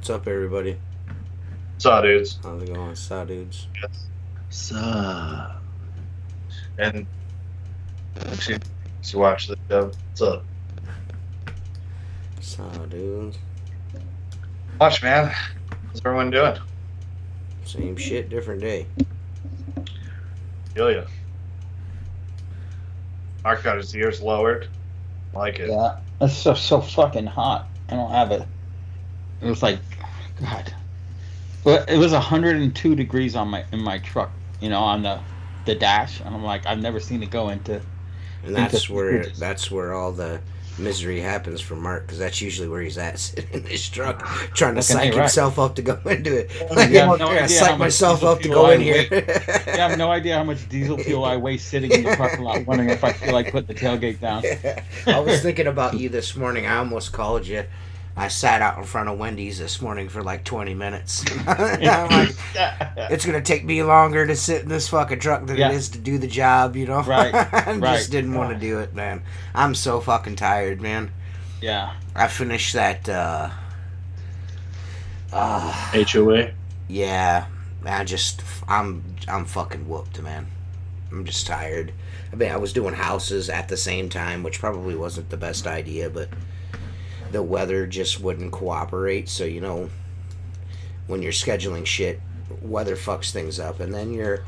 What's up, everybody? Saw dudes. How's it going? Saw dudes. Yes. Sup? And actually, to watch the show. What's up? Saw dudes. Watch, man. What's everyone doing? Same shit, different day. Feel ya. Mark got his ears lowered. I like it. Yeah, it's so fucking hot. I don't have it. It was like, God. But it was 102 degrees in my truck. You know, on the dash, and I'm like, I've never seen it go into. And that's where all the misery happens for Mark, because that's usually where he's at, sitting in his truck, trying to psych himself up to go into it. I psych myself up to go in here. I have no idea how much diesel fuel I waste sitting in the parking lot, wondering if I feel like putting the tailgate down. I was thinking about you this morning. I almost called you. I sat out in front of Wendy's this morning for like 20 minutes. I'm like, it's going to take me longer to sit in this fucking truck than it is to do the job, you know? Right. I just didn't want to do it, man. I'm so fucking tired, man. Yeah. I finished that, HOA? Yeah. I'm fucking whooped, man. I'm just tired. I mean, I was doing houses at the same time, which probably wasn't the best idea, but the weather just wouldn't cooperate. So, you know, when you're scheduling shit, weather fucks things up, and then you're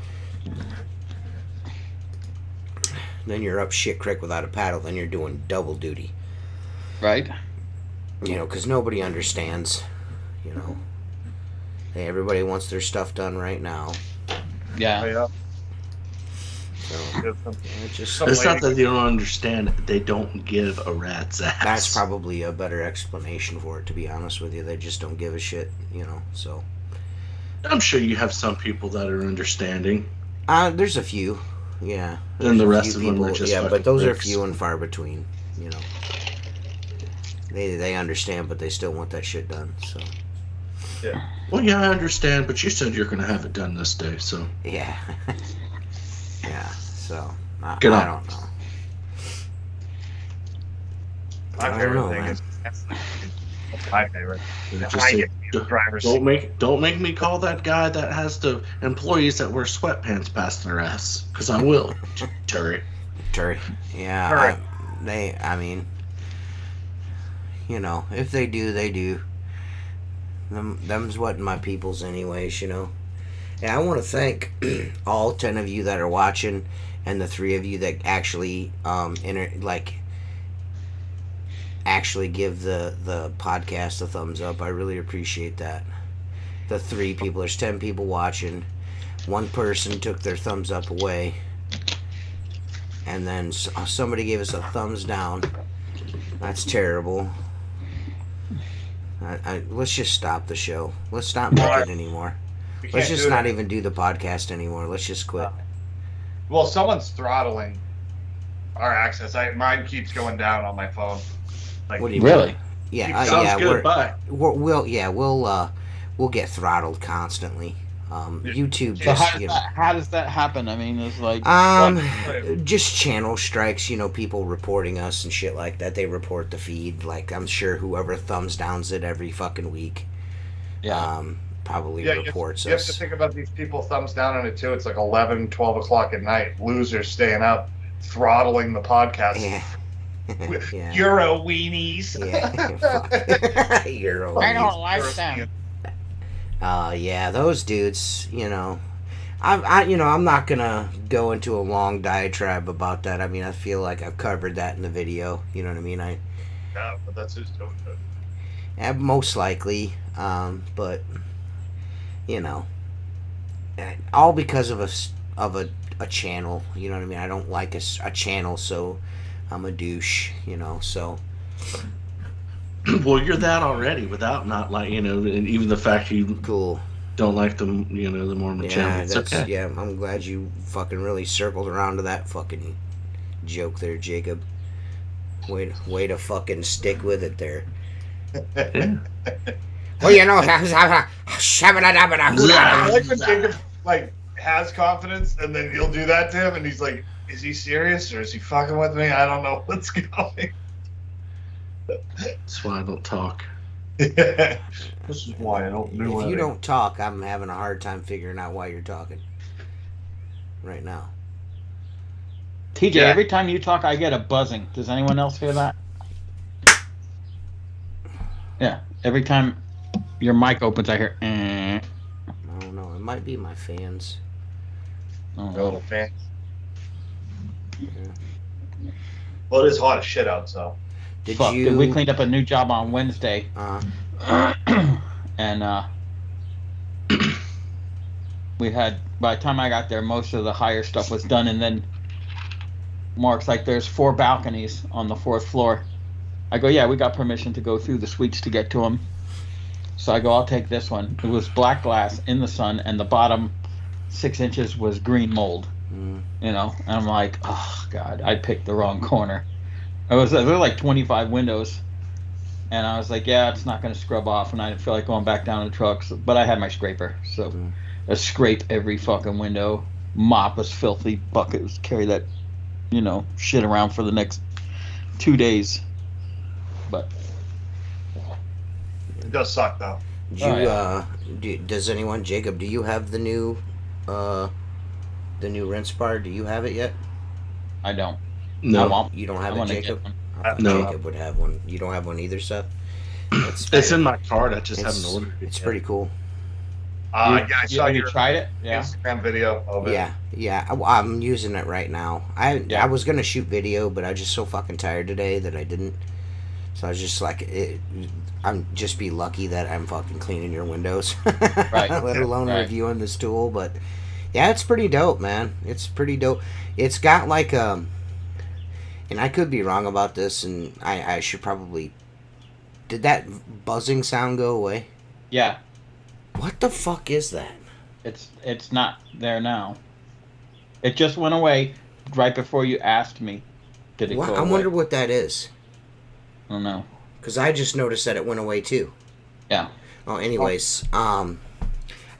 up shit creek without a paddle. Then you're doing double duty, Right. you know, because nobody understands, you know. Hey, everybody wants their stuff done right now. Yeah. Yeah. So It's not that they don't understand; they don't give a rat's ass. that's probably a better explanation for it, to be honest with you. They just don't give a shit, you know. So I'm sure you have some people that are understanding. there's a few, yeah. And the There's a rest few of them are just but fucking those are pricks. few and far between, you know. They understand, but they still want that shit done. So Yeah. Well, yeah, I understand, but you said you're going to have it done this day, so. yeah, yeah. So I Get on. don't know. My I don't favorite know, thing man. is that's my favorite. Just I say, get to be the driver's don't seat. make me call that guy that has the employees that wear sweatpants past their ass, because I will, Terry. Yeah, Alright. I mean, you know, if they do, they do. Them's what my people's anyways, you know. And I want to thank all 10 of you that are watching, and the 3 of you that actually actually give the podcast a thumbs up. I really appreciate that. The 3 people, there's 10 people watching. 1 person took their thumbs up away, and then somebody gave us a thumbs down. That's terrible. Let's just stop the show. Let's not make it anymore. We Let's can't just do it not anymore. even do the podcast anymore. Let's just quit. Well, someone's throttling our access. Mine keeps going down on my phone. Like, What do you Really? mean? Yeah, Sounds yeah, good. Bye. we'll get throttled constantly. YouTube So just How does that happen? I mean, it's like. just channel strikes. You know, people reporting us and shit like that. They report the feed. Like, I'm sure whoever thumbs downs it every fucking week, Yeah. probably yeah, reports you have to us. think about these people thumbs down on it too. It's like 11, 12 o'clock at night. Losers staying up, throttling the podcast. Yeah. Yeah. Euro weenies. Yeah. Fuck. Euro. I don't like them. Yeah, those dudes, you know, I'm not gonna go into a long diatribe about that. I mean, I feel like I've covered that in the video. You know what I mean? Yeah, but that's who's doing it. Most likely, but you know, all because of a channel. You know what I mean? I don't like a channel, so I'm a douche. You know, so. Well, you're that already without not like, you know, and even the fact you Cool. don't like them, you know, the Mormon channel. It's okay. Yeah. I'm glad you fucking really circled around to that fucking joke there, Jacob. Way to fucking stick with it there. Yeah. Well, you know, I like when Jacob has confidence, and then you'll do that to him, and he's like, "Is he serious or is he fucking with me? I don't know what's going." That's why I don't talk. This is why I don't do If you anything. don't talk, I'm having a hard time figuring out why you're talking right now. TJ, Yeah. every time you talk, I get a buzzing. Does anyone else hear that? Yeah. Every time your mic opens, I hear. I don't know. It might be my fans. Oh, No no. fans. Yeah. Well, it is hot as shit out, so. Did Fuck, you? dude, we cleaned up a new job on Wednesday. And we had, by the time I got there, most of the higher stuff was done. And then Mark's like, there's 4 balconies on the 4th floor. I go, yeah, we got permission to go through the suites to get to them. So I go, I'll take this one. It was black glass in the sun, and the bottom 6 inches was green mold. You know, and I'm like, oh God, I picked the wrong corner. There were like 25 windows, and I was like, yeah, it's not going to scrub off, and I didn't feel like going back down to the truck. But I had my scraper, so I scrape every fucking window. Mop was filthy. Bucket was carry that, you know, shit around for the next 2 days. But It does suck, though. Does anyone, Jacob? Do you have the new rinse bar? Do you have it yet? I don't. No. I won't. You don't have I it, wanna Jacob? get one. I thought No. Jacob would have one. You don't have one either, Seth? It's in my card. I just It's, haven't ordered it. it's yet. pretty cool. Yeah, I saw Have you your tried it? Yeah. Instagram video of it. Yeah. I'm using it right now. I Yeah. was gonna shoot video, but I was just so fucking tired today that I didn't. So I was just like, I'm just be lucky that I'm fucking cleaning your windows, Right. let alone Right. reviewing this tool. But yeah, it's pretty dope, man. It's pretty dope. It's got like and I could be wrong about this, and I should probably. Did that buzzing sound go away? Yeah. What the fuck is that? It's not there now. It just went away right before you asked me. Did it go I away? wonder what that is. I don't know. Because I just noticed that it went away too. Yeah. Oh, anyways, I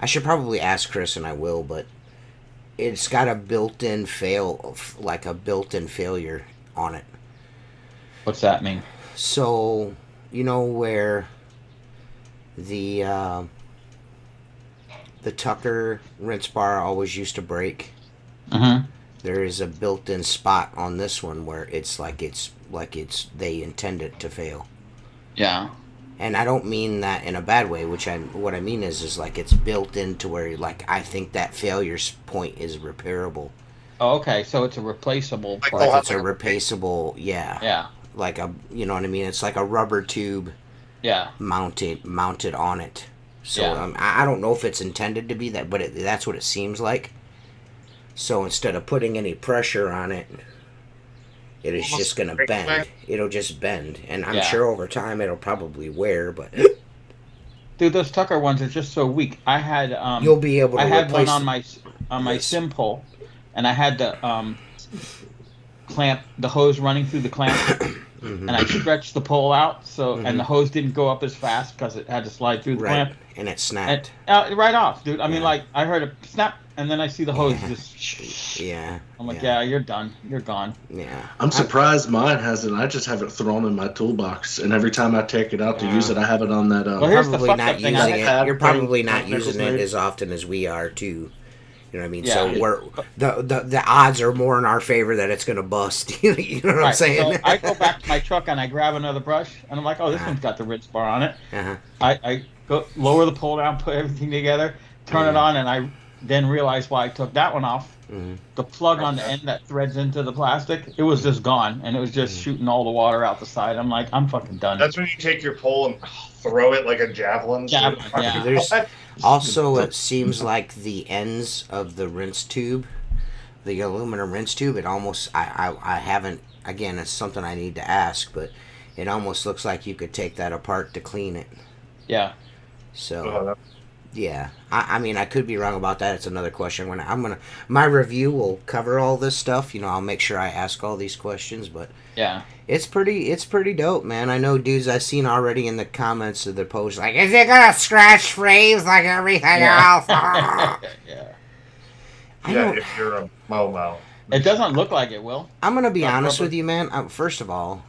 should probably ask Chris, and I will, but it's got a built-in failure on it. What's that mean? So, you know where the Tucker rinse bar always used to break? Mm-hmm. There is a built-in spot on this one where it's they intend it to fail. Yeah. And I don't mean that in a bad way, what I mean is like it's built into where like I think that failure point is repairable. Oh, okay. So it's a replaceable Like, part. oh, Like it's a replaceable, yeah. Yeah. Like you know what I mean? It's like a rubber tube Yeah. mounted on it. So Yeah. I don't know if it's intended to be that, but that's what it seems like. So instead of putting any pressure on it, it is just going to break bend. back. It'll just bend. And I'm Yeah. sure over time it'll probably wear, but Dude, those Tucker ones are just so weak. I had you'll be able to I had one replace on my Yes. sim pole, and I had the clamp the hose running through the clamp, and I stretched the pole out and the hose didn't go up as fast because it had to slide through the right, clamp. and it snapped. And, right off, dude. I mean, Yeah. like I heard a snap, and then I see the hose just. Yeah. I'm like, yeah, you're done. You're gone. Yeah. I'm surprised mine hasn't. I just have it thrown in my toolbox, and every time I take it out to use it, I have it on that. Well, here's the Probably fucked not up thing. using I it. had You're thing probably not Nichols using it made. as often as we are too. You know what I mean? Yeah. So we're the odds are more in our favor that it's gonna bust. You know what I'm Right, saying? so I go back to my truck and I grab another brush, and I'm like, oh, this one's got the rinse bar on it. Uh-huh. I go lower the pole down, put everything together, turn it on, and I then realized why I took that one off. Mm-hmm. The plug on the end that threads into the plastic, it was just gone, and it was just shooting all the water out the side. I'm like, I'm fucking done. That's when you take your pole and throw it like a javelin. Javelin, yeah. There's also, it seems like the ends of the rinse tube, the aluminum rinse tube, it almost I haven't, again, it's something I need to ask, but it almost looks like you could take that apart to clean it. Yeah. So yeah, I mean, I could be wrong about that. It's another question. My review will cover all this stuff. You know, I'll make sure I ask all these questions, but Yeah. it's pretty dope, man. I know dudes I've seen already in the comments of the post like, is it gonna scratch frames like everything else? Yeah. Yeah, if you're a Momo. It doesn't look like it will. I'm gonna be Not honest rubber. with you, man. First of all,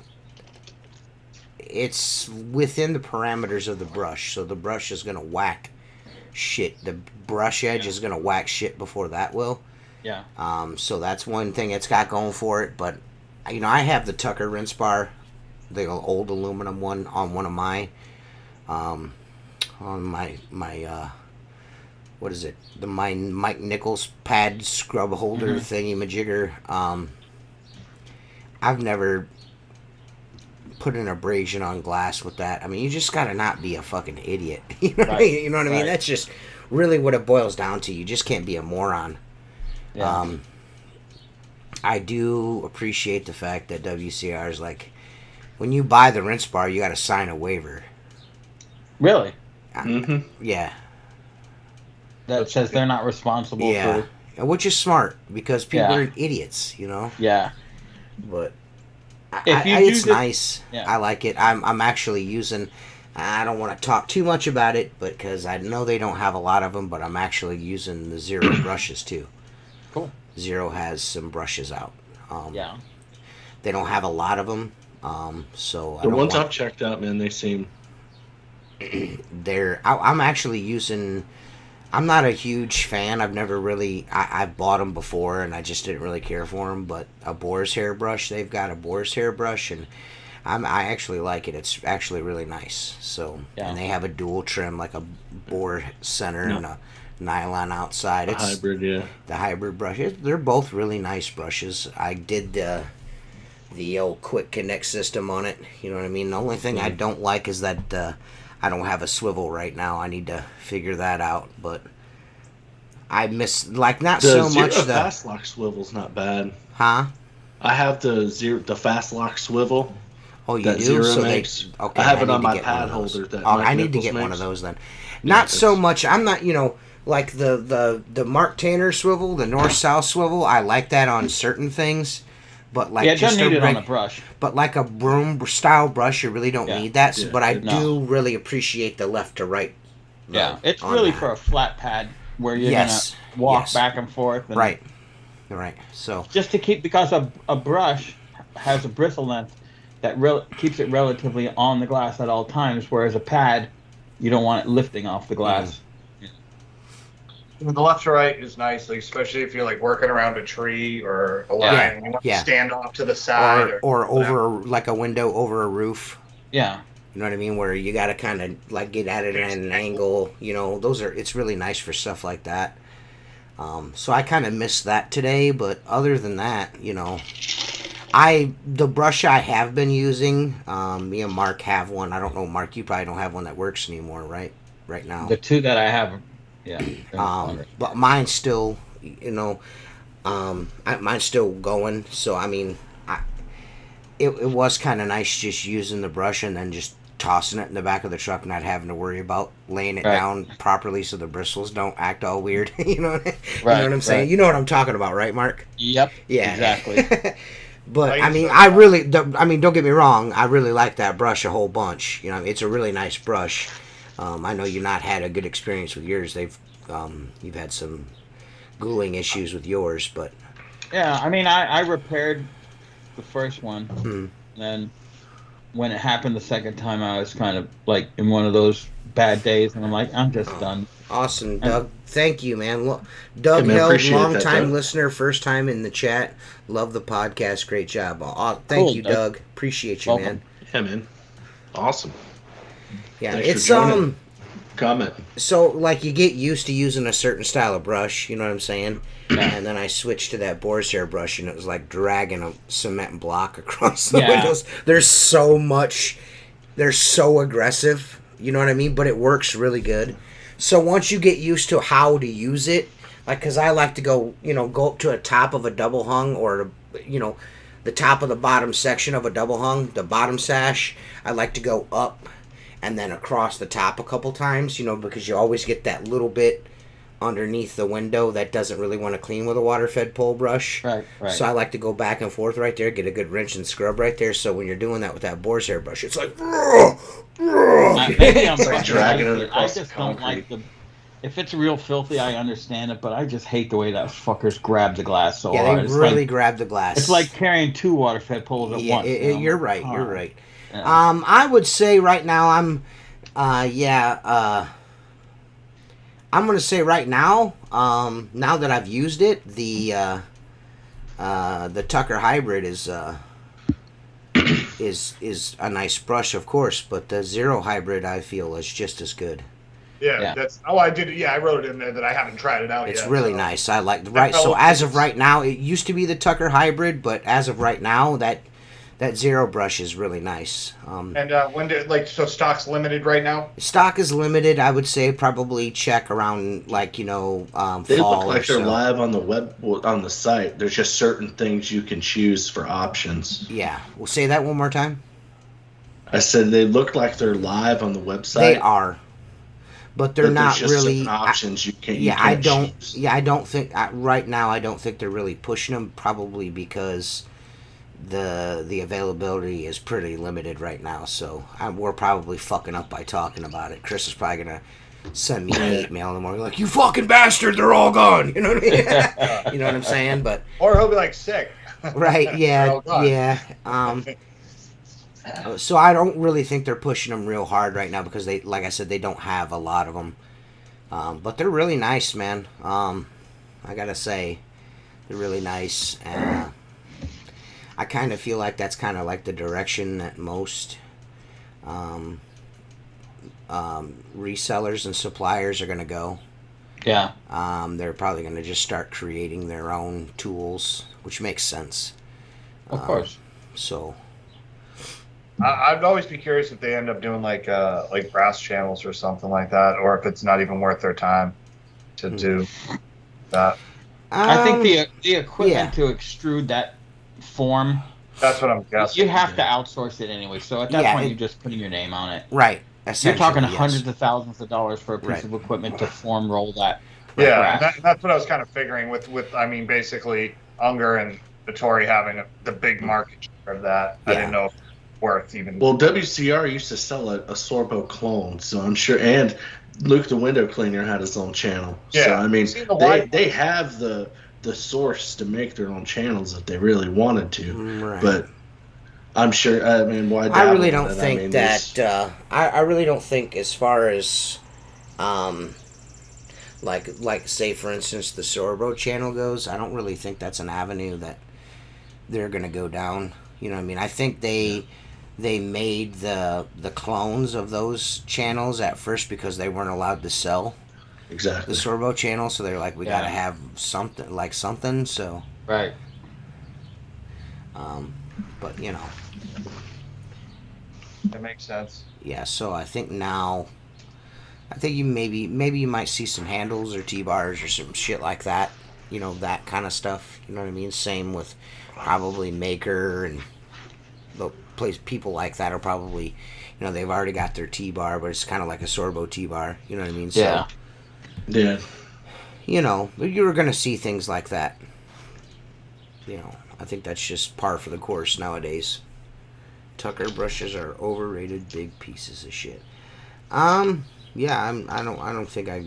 it's within the parameters of the brush, so the brush is gonna whack shit. The brush edge is gonna whack shit before that will. Yeah. So that's one thing it's got going for it. But I have the Tucker rinse bar, the old aluminum one on one of my, on my what is it? The Mike Nichols pad scrub holder thingy majigger. I've never put an abrasion on glass with that. I mean, you just gotta not be a fucking idiot. You know what I mean? You know what I mean? That's just really what it boils down to. You just can't be a moron. Yeah. I do appreciate the fact that WCR is like, when you buy the rinse bar, you gotta sign a waiver. Really? Yeah. That says they're not responsible for... Which is smart, because people are idiots, Yeah. But it's nice. Yeah. I like it. I'm actually using... I don't want to talk too much about it, but because I know they don't have a lot of them, but I'm actually using the Zero brushes too. Cool. Zero has some brushes out. Yeah. They don't have a lot of them, so the ones I've checked out, man, they seem... I'm actually using... I'm not a huge fan. I've never really... I've bought them before, and I just didn't really care for them, but a boar's hair brush, they've got a boar's hair brush, and I actually like it. It's actually really nice. So, and they have a dual trim, like a boar center and a nylon outside. It's hybrid, the hybrid brush. They're both really nice brushes. I did the old quick connect system on it. You know what I mean? The only thing I don't like is that I don't have a swivel right now. I need to figure that out. But I miss not so much the fast lock swivel's not bad. Huh? I have the fast lock swivel. Oh, you do? So makes. Okay, I have it on my pad holder. I need to get one of those then. Not so much. I'm not, like the Mark Tanner swivel, the north-south swivel. I like that on certain things, but like just need it on a brush. But like a broom style brush, you really don't need that. Yeah. But I do really appreciate the left to right. Yeah, it's really for a flat pad where you're gonna walk back and forth. And right. So just to keep, because a brush has a bristle length that keeps it relatively on the glass at all times, whereas a pad, you don't want it lifting off the glass. The left to right is nice, like, especially if you're like working around a tree or a line. You want to stand off to the side, or over like a window over a roof. Yeah. You know what I mean? Where you got to kind of like get at it at an angle. It's really nice for stuff like that. So I kind of missed that today, but other than that, the brush I have been using, me and Mark have one. I don't know, Mark, you probably don't have one that works anymore, right now. The two that I have, but mine's still, mine's still going. So I mean, it was kind of nice just using the brush and then just tossing it in the back of the truck, not having to worry about laying it down properly so the bristles don't act all weird. You know what I'm saying? You know what I'm talking about, right, Mark? Yep. Yeah. Exactly. But I mean, don't get me wrong. I really like that brush a whole bunch. It's a really nice brush. I know you've not had a good experience with yours. You've had some gluing issues with yours, but yeah, I mean, I repaired the first one, and then when it happened the second time, I was kind of like in one of those bad days, and I'm like, I'm just done. Awesome, Doug. Thank you, man. Doug Held, long-time listener, first time in the chat. Love the podcast. Great job. Thank you, Doug. Appreciate you, man. Yeah, man. Awesome. Yeah, Thanks it's comment. So like you get used to using a certain style of brush, you know what I'm saying? And then I switched to that boar's hair brush, and it was like dragging a cement block across the windows. There's so much. They're so aggressive, you know what I mean? But it works really good. So once you get used to how to use it, like, because I like to go up to a top of a double hung, or, the top of the bottom section of a double hung, the bottom sash, I like to go up and then across the top a couple times, because you always get that little bit underneath the window that doesn't really want to clean with a water-fed pole brush. Right. So I like to go back and forth right there, get a good wrench and scrub right there. So when you're doing that with that boar's hair brush, it's like... Maybe I'm like dragging it across I just the don't concrete. like if it's real filthy, I understand it, but I just hate the way that fuckers grab the glass so hard. They really grab the glass. It's like carrying two water-fed poles at once. You're right. You're right. I would say right now I'm going to say right now, now that I've used it, the Tucker Hybrid is a nice brush, of course, but the Zero Hybrid I feel is just as good. Yeah, that's. Oh, I did. Yeah, I wrote it in there that I haven't tried it out yet. It's really nice. I like So as of right now, it used to be the Tucker Hybrid, but as of right now, that Zero brush is really nice. And when did so stock's limited right now? Stock is limited. I would say probably check around They fall look like they're so. live on the web on the site. There's just certain things you can choose for options. Yeah, we'll say that one more time. I said they look like they're live on the website. They are, but they're not just really certain options. I don't think right now. I don't think they're really pushing them. Probably because the availability is pretty limited right now. So we're probably fucking up by talking about it. Chris is probably gonna send me an hate mail in the morning like, "You fucking bastard! They're all gone." You know what I mean? You know what I'm saying? But or he'll be like sick. Right? Yeah. Yeah. So I don't really think they're pushing them real hard right now because they, like I said, they don't have a lot of them. But they're really nice, man. I gotta say, they're really nice. I kind of feel like that's kind of like the direction that most resellers and suppliers are gonna go. Yeah. They're probably gonna just start creating their own tools, which makes sense. Of course. So. I'd always be curious if they end up doing like brass channels or something like that, or if it's not even worth their time to do that. I think the equipment to extrude that form. That's what I'm guessing. You have to outsource it anyway, so at that point you're just putting your name on it. Right. You're talking hundreds of thousands of dollars for a piece of equipment to form roll that. Yeah, that's what I was kind of figuring with I mean, basically Unger and Vittori having the big market share of that. I didn't know if worth even. Well, WCR used to sell a Sorbo clone, so I'm sure, and Luke the window cleaner had his own channel. Yeah, so I mean, they have the source to make their own channels if they really wanted to. Right. But I'm sure. I mean, why? I really don't think that. I really don't think as far as, like say for instance the Sorbo channel goes. I don't really think that's an avenue that they're gonna go down. You know what I mean? I think they made the clones of those channels at first because they weren't allowed to sell the Sorbo channel, so they're like, we gotta have something, so right. But you know, that makes sense. Yeah, so I think now, you maybe you might see some handles or T-bars or some shit like that. You know, that kind of stuff. You know what I mean? Same with probably Maker and the people like that are probably, you know, they've already got their T-bar, but it's kind of like a Sorbo T-bar. You know what I mean? So, yeah. You know, you're going to see things like that. You know, I think that's just par for the course nowadays. Tucker brushes are overrated big pieces of shit. Yeah, I don't think I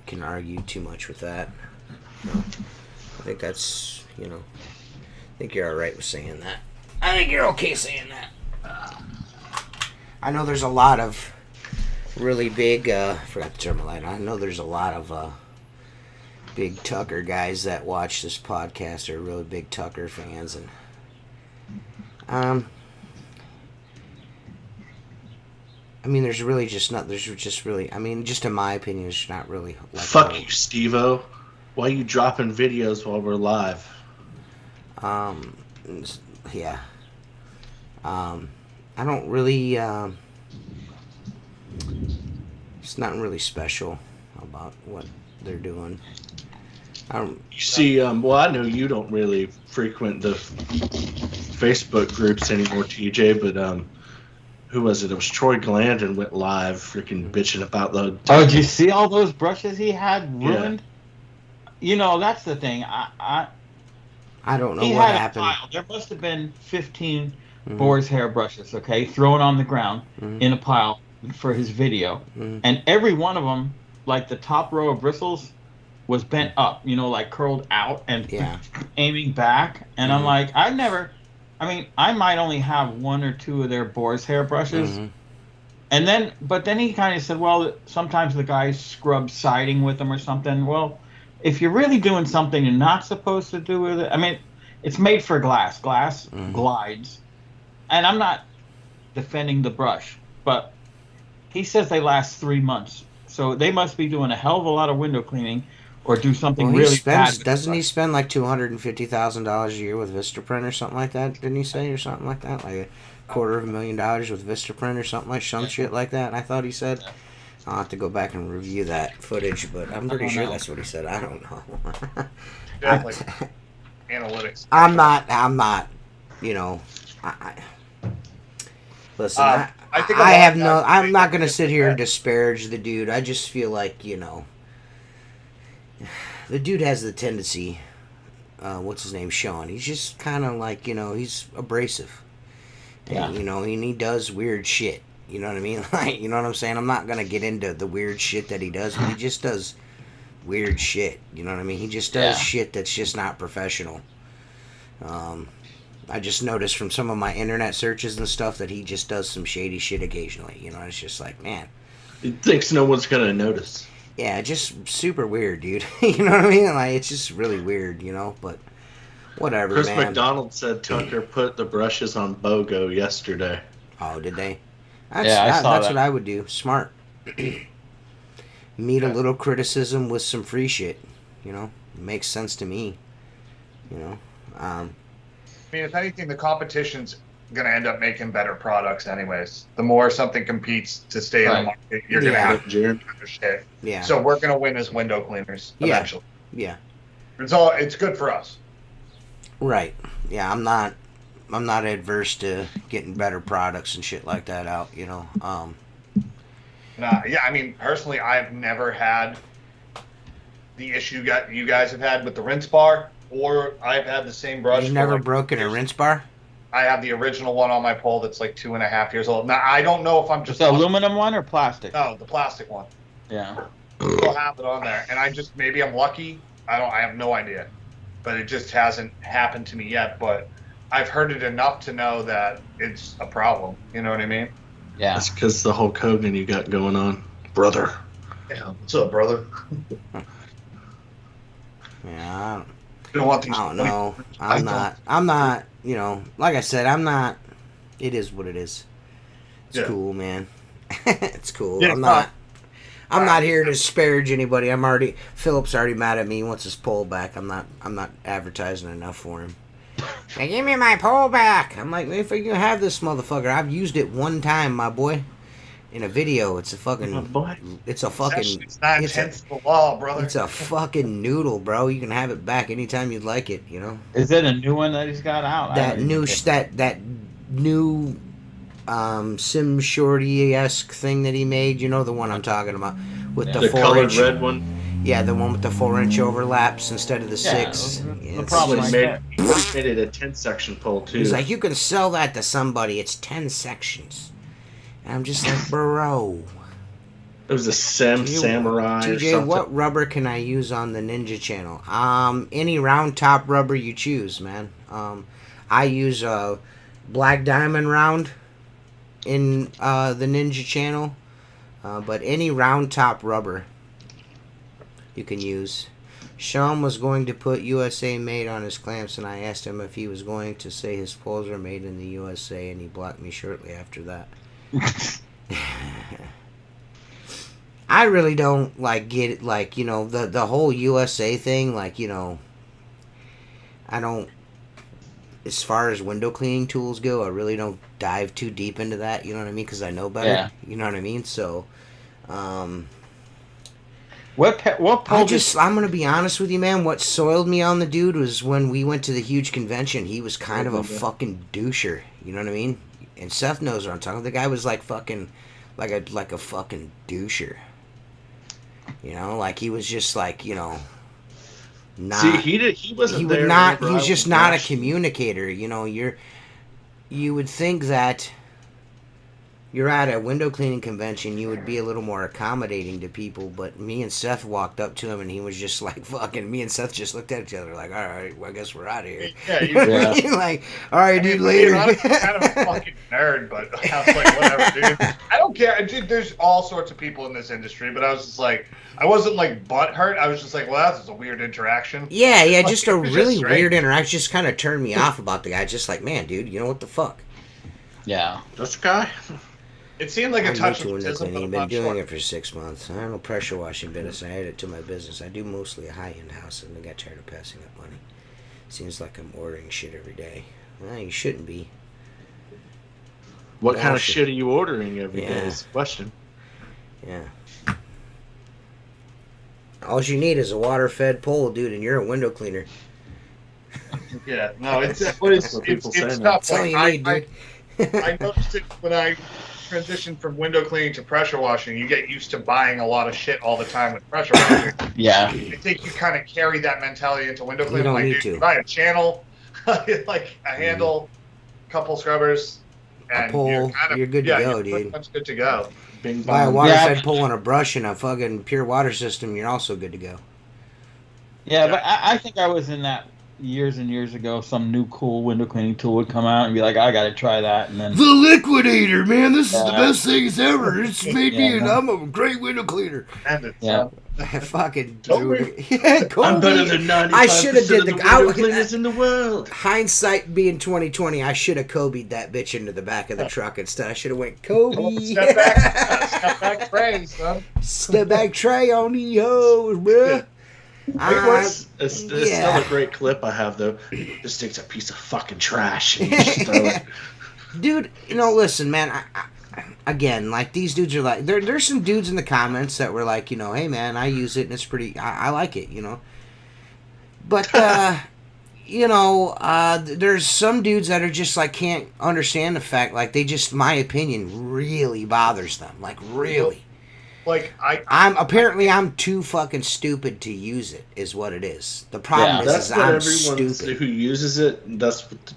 can argue too much with that. No. I think that's, you know, I think you're alright with saying that. I think you're okay saying that. I know there's a lot of really big, forgot to turn my light on. I know there's a lot of big Tucker guys that watch this podcast are really big Tucker fans, and I mean, there's really just not. There's just really. I mean, just in my opinion, it's not really. Like fuck you, Steve-O. Why are you dropping videos while we're live? Yeah. I don't really. It's not really special about what they're doing. You see, well, I know you don't really frequent the Facebook groups anymore, TJ, but who was it? It was Troy Glandon went live freaking bitching about the... Oh, did you see all those brushes he had ruined? Yeah. You know, that's the thing. I don't know what happened. There must have been 15 boar's hair brushes, okay, thrown on the ground in a pile for his video. And every one of them, like the top row of bristles, was bent up, you know, like curled out and aiming back. And I'm like, I've never I mean, I might only have one or two of their boar's hair brushes. Mhm. But then he kind of said, well, sometimes the guys scrub siding with them or something. Well, if you're really doing something you're not supposed to do with it, I mean, it's made for glass. Glass glides. And I'm not defending the brush, but he says they last 3 months. So they must be doing a hell of a lot of window cleaning or do something Well, he really spends. bad. Doesn't he spend like $250,000 a year with Vistaprint or something like that? Didn't he say or something like that? Like $250,000 with Vistaprint or something like some shit like that. I thought he said. I'll have to go back and review that footage, but I'm pretty sure that's what he said. I don't know. Yeah, like analytics. I'm not. You know, listen. I think I have a lot no. of guys I'm think not gonna that sit here and disparage the dude. I just feel like the dude has the tendency. What's his name? Sean. He's just kind of like he's abrasive. Yeah. And he does weird shit. You know what I mean? Like, you know what I'm saying? I'm not gonna get into the weird shit that he does, but he just does weird shit. You know what I mean? He just does shit that's just not professional. I just noticed from some of my internet searches and stuff that he just does some shady shit occasionally. It's just like, man. He thinks no one's gonna notice. Yeah, just super weird, dude. You know what I mean? Like, it's just really weird, but whatever, Chris man. McDonald said Tucker put the brushes on BOGO yesterday. Oh, did they? I saw that's that. what I would do. Smart. Meet a little criticism with some free shit. It makes sense to me. I mean, if anything, the competition's going to end up making better products anyways. The more something competes to stay in the market, you're going to have better shit. Yeah. So we're going to win as window cleaners eventually. Yeah. It's good for us. Right. Yeah, I'm not adverse to getting better products and shit like that out, Yeah, I mean, personally, I've never had the issue you guys have had with the rinse bar, or I've had the same brush. You've never broken a rinse bar? I have the original one on my pole that's like 2.5 years old. Now, I don't know if I'm just... The aluminum one or plastic? No, the plastic one. Yeah. I still have it on there, and maybe I'm lucky. I have no idea, but it just hasn't happened to me yet. But I've heard it enough to know that it's a problem. You know what I mean? Yeah. That's because the Hulk Hogan you got going on, brother. Yeah. What's up, brother? Yeah. I don't know. I'm not. Like I said, I'm not. It is what it is. It's cool, man. It's cool. Yeah, I'm not here to disparage anybody. Philip's already mad at me. He wants his pole back. I'm not advertising enough for him. Hey, give me my pole back. I'm like, if you can have this motherfucker, I've used it one time, my boy. In a video, it's a fucking. It's a fucking. It's 9/10 the law, brother. It's a fucking noodle, bro. You can have it back anytime you'd like it. Is it a new one that he's got out? That new Sim Shorty-esque thing that he made. You know the one I'm talking about with the 4-inch colored red one. Yeah, the one with the 4-inch overlaps instead of the 6. The problem He made it a 10-section pole too. He's like, you can sell that to somebody. It's 10 sections. And I'm just like, bro. It was a Samurai or TJ, something. what rubber can I use on the Ninja channel? Any round top rubber you choose, man. I use a Black Diamond round in the Ninja channel. But any round top rubber you can use. Sean was going to put USA made on his clamps, and I asked him if he was going to say his poles are made in the USA, and he blocked me shortly after that. I really don't get it, the whole USA thing, I don't, as far as window cleaning tools go, I really don't dive too deep into that, you know what I mean, because I know better. Yeah. You know what I mean? So what pole I'm gonna be honest with you, man. What soiled me on the dude was when we went to the huge convention. He was kind of a fucking doucher. You know what I mean? And Seth knows what I'm talking about. The guy was like fucking, like a fucking doucher. He was just like, not. See, he wasn't. He there would not. whenever He's I just was not a watching. communicator. You would think that you're at a window cleaning convention, you would be a little more accommodating to people. But me and Seth walked up to him, and he was just like, "Fucking." Me and Seth just looked at each other like, "All right, well, I guess we're out of here." Yeah, You know what I mean? Like, all right, dude, later. I'm kind of a fucking nerd, but I was like, whatever, dude. I don't care. Dude, there's all sorts of people in this industry, but I was just like, I wasn't like butt hurt. I was just like, well, that's just a weird interaction. Yeah, Like, just a it was really just strange. weird interaction. Just kind of turned me off about the guy. Just like, man, dude, you know what the fuck? Yeah. This guy? It seemed like a I'm touch new of to window autism, but cleaning. I'm Been not doing sure. it for 6 months. I have no pressure washing business. I add it to my business. I do mostly a high-end house, and I got tired of passing up money. Seems like I'm ordering shit every day. Well, you shouldn't be. What Yeah, kind of shit. shit are you ordering every day? Yeah. Is the question. Yeah. All you need is a water-fed pole, dude, and you're a window cleaner. Yeah, no, it's what people say it's now. tough. That's all Like, you need, dude. I noticed it when I transitioned from window cleaning to pressure washing. You get used to buying a lot of shit all the time with pressure washing. Yeah. I think you kind of carry that mentality into window You cleaning. don't Like, need dude, to. you buy a channel, like a handle, couple scrubbers, and pole, you're, kind of, you're good to yeah, go, you're pretty dude. much good to go. Bing Buy a bong. water-fed pole and a brush and a fucking pure water system, you're also good to go. Yeah, but I think I was in that years and years ago. Some new cool window cleaning tool would come out and be like, I got to try that. And then, The Liquidator, man, this is the Yeah. best thing ever. It's made me, Yeah, and no. I'm a great window cleaner. And it's, Yeah. I fucking Kobe. threw it. Yeah, Kobe. I'm better than 95% I should have did of the window cleaners in the world. hindsight being 2020. I should have Kobe'd that bitch into the back of the truck instead. I should have went Kobe. Step back, Trey, son. Step back tray on the hose, bruh. It's still yeah. a great clip I have though. This thing's a piece of fucking trash. And you just throw it. Dude, listen, man. Again, like these dudes are like, there's some dudes in the comments that were like, hey man, I use it and it's pretty, I like it, But there's some dudes that are just like can't understand the fact, like they just, my opinion really bothers them, like really. Like I'm too fucking stupid to use it, is what it is. The problem That's is what I'm everyone stupid. who uses it. That's what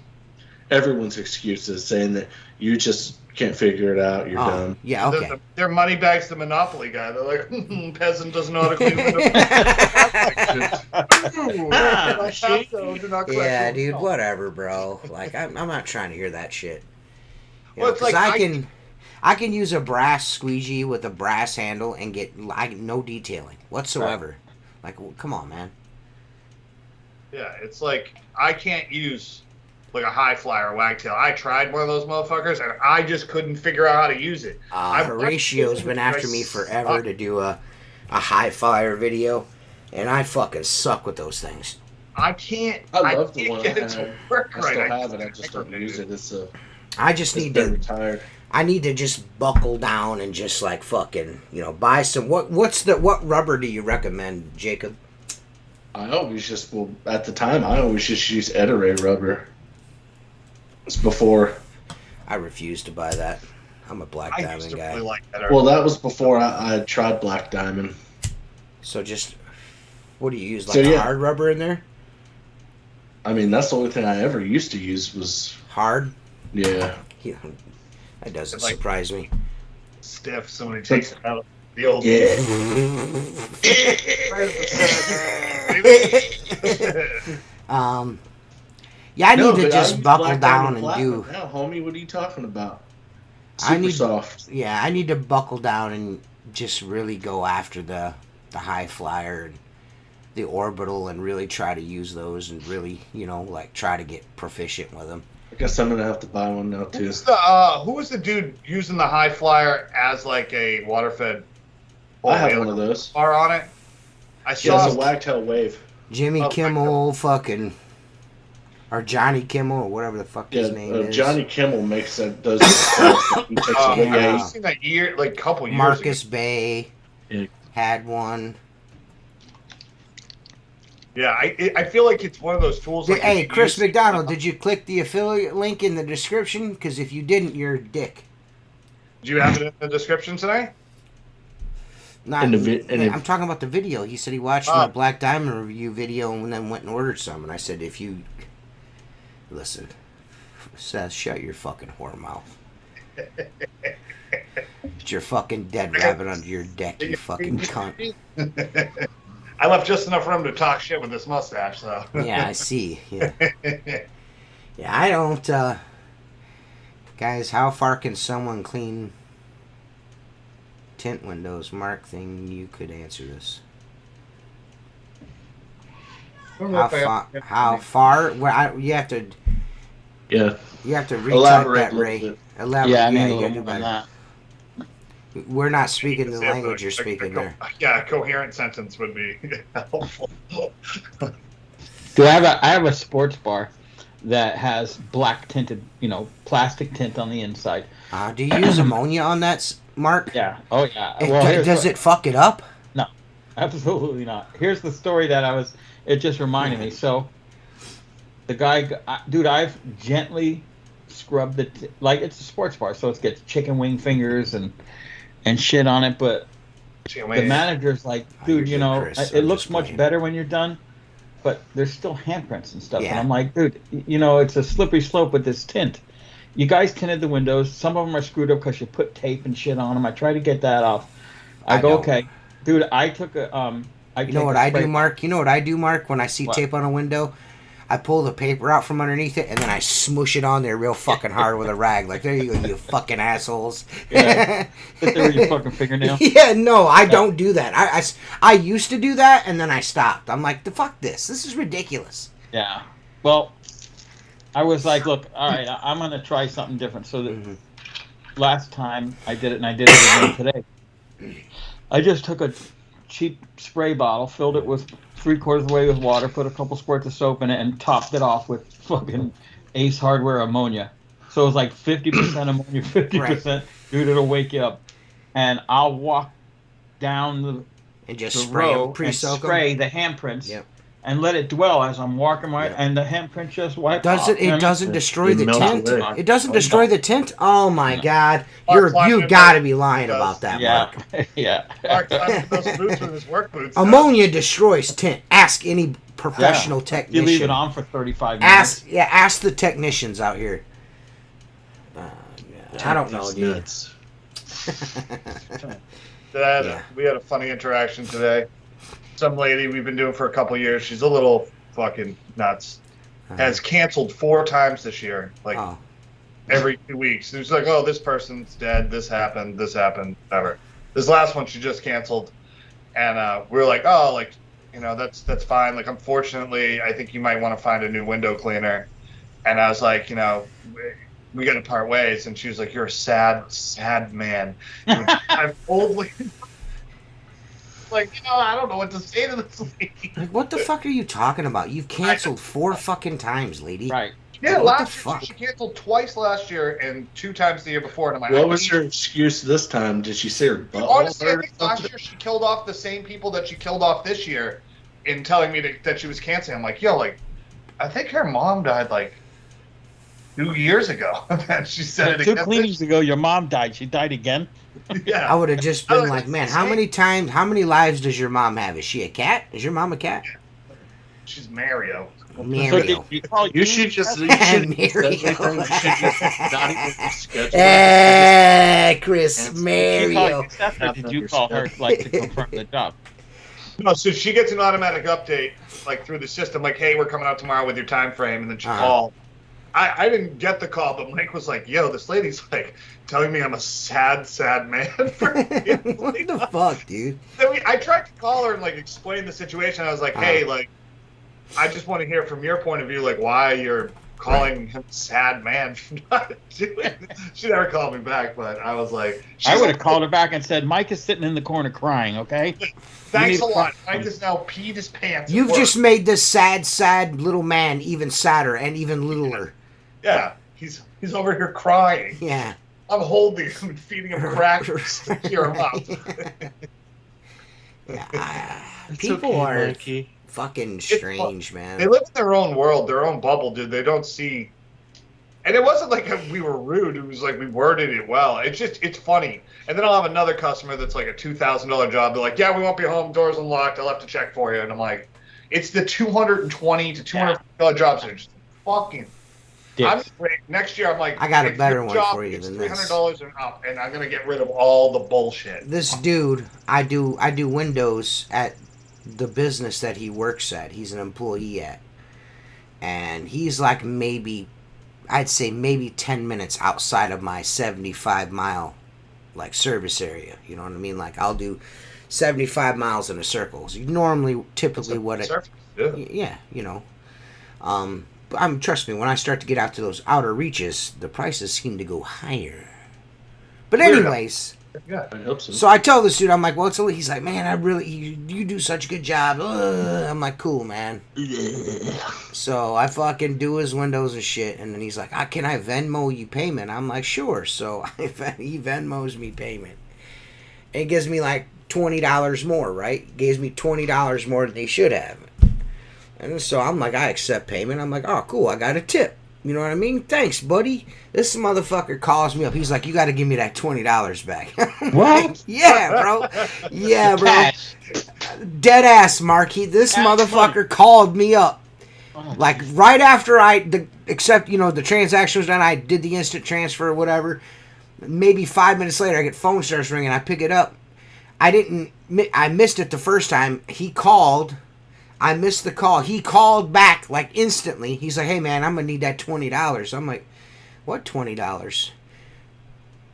everyone's excuse is, saying that you just can't figure it out. You're dumb. Yeah, okay. Their money bags the Monopoly guy. They're like, peasant doesn't know how to clean windows. Yeah, dude, whatever, bro. Like, I'm not trying to hear that shit. Well, it's 'cause like I can use a brass squeegee with a brass handle and get no detailing whatsoever. Like, come on, man. Yeah, it's like I can't use like a high flyer wagtail. I tried one of those motherfuckers and I just couldn't figure out how to use it. Horatio's been after me forever to do a high flyer video, and I fucking suck with those things. I can't. I love the can't one get I it to have. work I right. still have it. I just don't use it. I just It's need been to. retired. I need to just buckle down and just like fucking, buy some. What rubber do you recommend, Jacob? I always just at the time I always just use Etaray rubber. It's before. I refuse to buy that. I'm a Black I used Diamond to guy. really like that. Well, that was before I tried Black Diamond. So just, what do you use? Like So, yeah. hard rubber in there? I mean, that's the only thing I ever used to use was Hard? yeah. Yeah, that doesn't Like- surprise me. Stiff. Somebody takes it out. The old. Yeah. Yeah, I need to but just use buckle Black down Diamond and Platinum do. now, homie. What are you talking about? I Super need- soft. Yeah, I need to buckle down and just really go after the high flyer and the orbital and really try to use those and really, like try to get proficient with them. I guess I'm gonna have to buy one now too. Who was the dude using the high flyer as like a water fed? I have one of those. Bar on it. I Yeah, saw. it's a wagtail wave. Jimmy Oh, Kimmel, fucking, or Johnny Kimmel, or whatever the fuck his name is. Johnny Kimmel makes that. Does that. He takes Oh, a big yeah, yeah. you seen that couple years Marcus ago. Bay Yeah. had one. Yeah, I feel like it's one of those tools. Like Hey, if you Chris use- McDonald, did you click the affiliate link in the description? Because if you didn't, you're a dick. Do you have it in the description today? Not, In the I'm talking about the video. He said he watched my Black Diamond review video and then went and ordered some. And I said, if you... Listen, Seth, shut your fucking whore mouth. It's your fucking dead rabbit under your deck, you fucking cunt. I left just enough room to talk shit with this mustache, though. Yeah, I see. Yeah. Yeah, I don't, guys, how far can someone clean tint windows? Mark, thing you could answer this. How far? Well, you have to. Yeah. You have to retype Elaborate that, a little Ray. bit. Elaborate. Yeah, I need yeah, a you little gotta more do than better. that. We're not speaking the language you're A speaking there. Yeah, a coherent sentence would be helpful. Dude, I have a sports bar that has black tinted, plastic tint on the inside. Do you use ammonia on that, Mark? Yeah. Oh yeah. Does it fuck it up? No, absolutely not. Here's the story that it just reminded me. So, the guy, dude, I've gently scrubbed like it's a sports bar, so it gets chicken wing fingers and shit on it. But the manager's like, dude, Chris, it looks much better when you're done, but there's still handprints and stuff. Yeah. And I'm like, dude, it's a slippery slope with this tint. You guys tinted the windows. Some of them are screwed up because you put tape and shit on them. I try to get that off. I go, okay, dude. I took a You know what I do, Mark? You know what I do, Mark? When I see What? tape on a window, I pull the paper out from underneath it and then I smoosh it on there real fucking hard with a rag. Like, there you go, you fucking assholes. Yeah. Sit there with your fucking fingernail. Yeah, no, I don't do that. I used to do that and then I stopped. I'm like, fuck this. This is ridiculous. Yeah. Well, I was like, look, all right, I'm going to try something different. So the last time I did it, and I did it again today, I just took a cheap spray bottle, filled it with 3/4 of the way with water, put a couple squirts of soap in it, and topped it off with fucking Ace Hardware ammonia. So it was like 50% ammonia, 50%. Dude, it'll wake you up. And I'll walk down And just the spray row them, and pre-soak spray the handprints. Yep. And let it dwell as I'm walking and the handprint just wipe off. It doesn't destroy the melts tint? away. It doesn't destroy the tint? Oh my god. Mark You gotta be lying about that, Yeah, Mark. yeah. Mark climbed those boots with his work boots. Ammonia destroys tint. Ask any professional technician. You leave it on for 35 minutes. Ask the technicians out here. I don't know, That's dude. nuts. We had a funny interaction today. Some lady we've been doing for a couple years. She's a little fucking nuts. Has canceled 4 times this year, like every 2 weeks. It's like, oh, this person's dead. This happened. Whatever. This last one she just canceled, and we were like, oh, like, that's fine. Like, unfortunately, I think you might want to find a new window cleaner. And I was like, we got to part ways. And she was like, you're a sad, sad man. I'm old. Like, I don't know what to say to this lady. Like, what the fuck are you talking about? You've canceled 4 fucking times, lady. Right. Yeah, What the last year fuck? she canceled twice last year and 2 times the year before. And I'm like, What was her excuse this time? Did she say her butt? honestly, I hurt or think last something? year she killed off the same people that she killed off this year in telling me that she was canceling. I'm like, yo, like, I think her mom died like 2 years ago. And she said it 2 again. cleanings ago, your mom died. She died again. Yeah. I would have just been like, man, how many lives does your mom have? Is she a cat? Is your mom a cat? She's Mario. Mario. You should just. You Mario. should you should just not even schedule. Chris, Did you Mario. call her like to confirm the job? No, so she gets an automatic update like through the system, like, hey, we're coming out tomorrow with your time frame, and then she called. I didn't get the call, but Mike was like, yo, this lady's like telling me I'm a sad, sad man. For What the fuck, dude? Then I tried to call her and like explain the situation. I was like, hey, like, I just want to hear from your point of view, like, why you're calling him sad man for not doing it. She never called me back, but I was like, I would have called her back and said, Mike is sitting in the corner crying, okay? thanks a lot. Mike is now peed his pants. at You've work. just made this sad, sad little man even sadder and even littler. Yeah, he's over here crying. Yeah. I'm holding him and feeding him crackers to cheer him up. People are Mikey. fucking strange, man. They live in their own world, their own bubble, dude. They don't see. And it wasn't like we were rude. It was like we worded it well. It's funny. And then I'll have another customer that's like a $2,000 job. They're like, yeah, we won't be home. Doors unlocked. I'll have to check for you. And I'm like, it's the $220 to $200 jobs. They're just fucking Next year, I'm like, I got a if better your one job for you is than this. $300 and up, and I'm gonna get rid of all the bullshit. This dude, I do windows at the business that he works at. He's an employee at, and he's like I'd say maybe 10 minutes outside of my 75-mile like service area. You know what I mean? Like I'll do 75 miles in a circle. So typically what it, yeah, you know. But trust me, when I start to get out to those outer reaches, the prices seem to go higher. But anyways, yeah, I hope so. So I tell this dude, I'm like, well, he's like, man, you do such a good job. I'm like, cool, man. So I fucking do his windows and shit, and then he's like, can I Venmo you payment? I'm like, sure. So he Venmos me payment. And it gives me like $20 more, right? Gives me $20 more than he should have. And so I'm like, I accept payment. I'm like, oh, cool, I got a tip. You know what I mean? Thanks, buddy. This motherfucker calls me up. He's like, you got to give me that $20 back. What? Yeah, bro. Yeah, bro. Cash. Dead ass, Mark. This motherfucker money. Called me up. Oh, like, right after the transaction was done, I did the instant transfer or whatever. Maybe 5 minutes later, I get phone starts ringing. I pick it up. I missed it the first time. He called. I missed the call. He called back like instantly. He's like, hey, man, I'm going to need that $20. I'm like, what $20?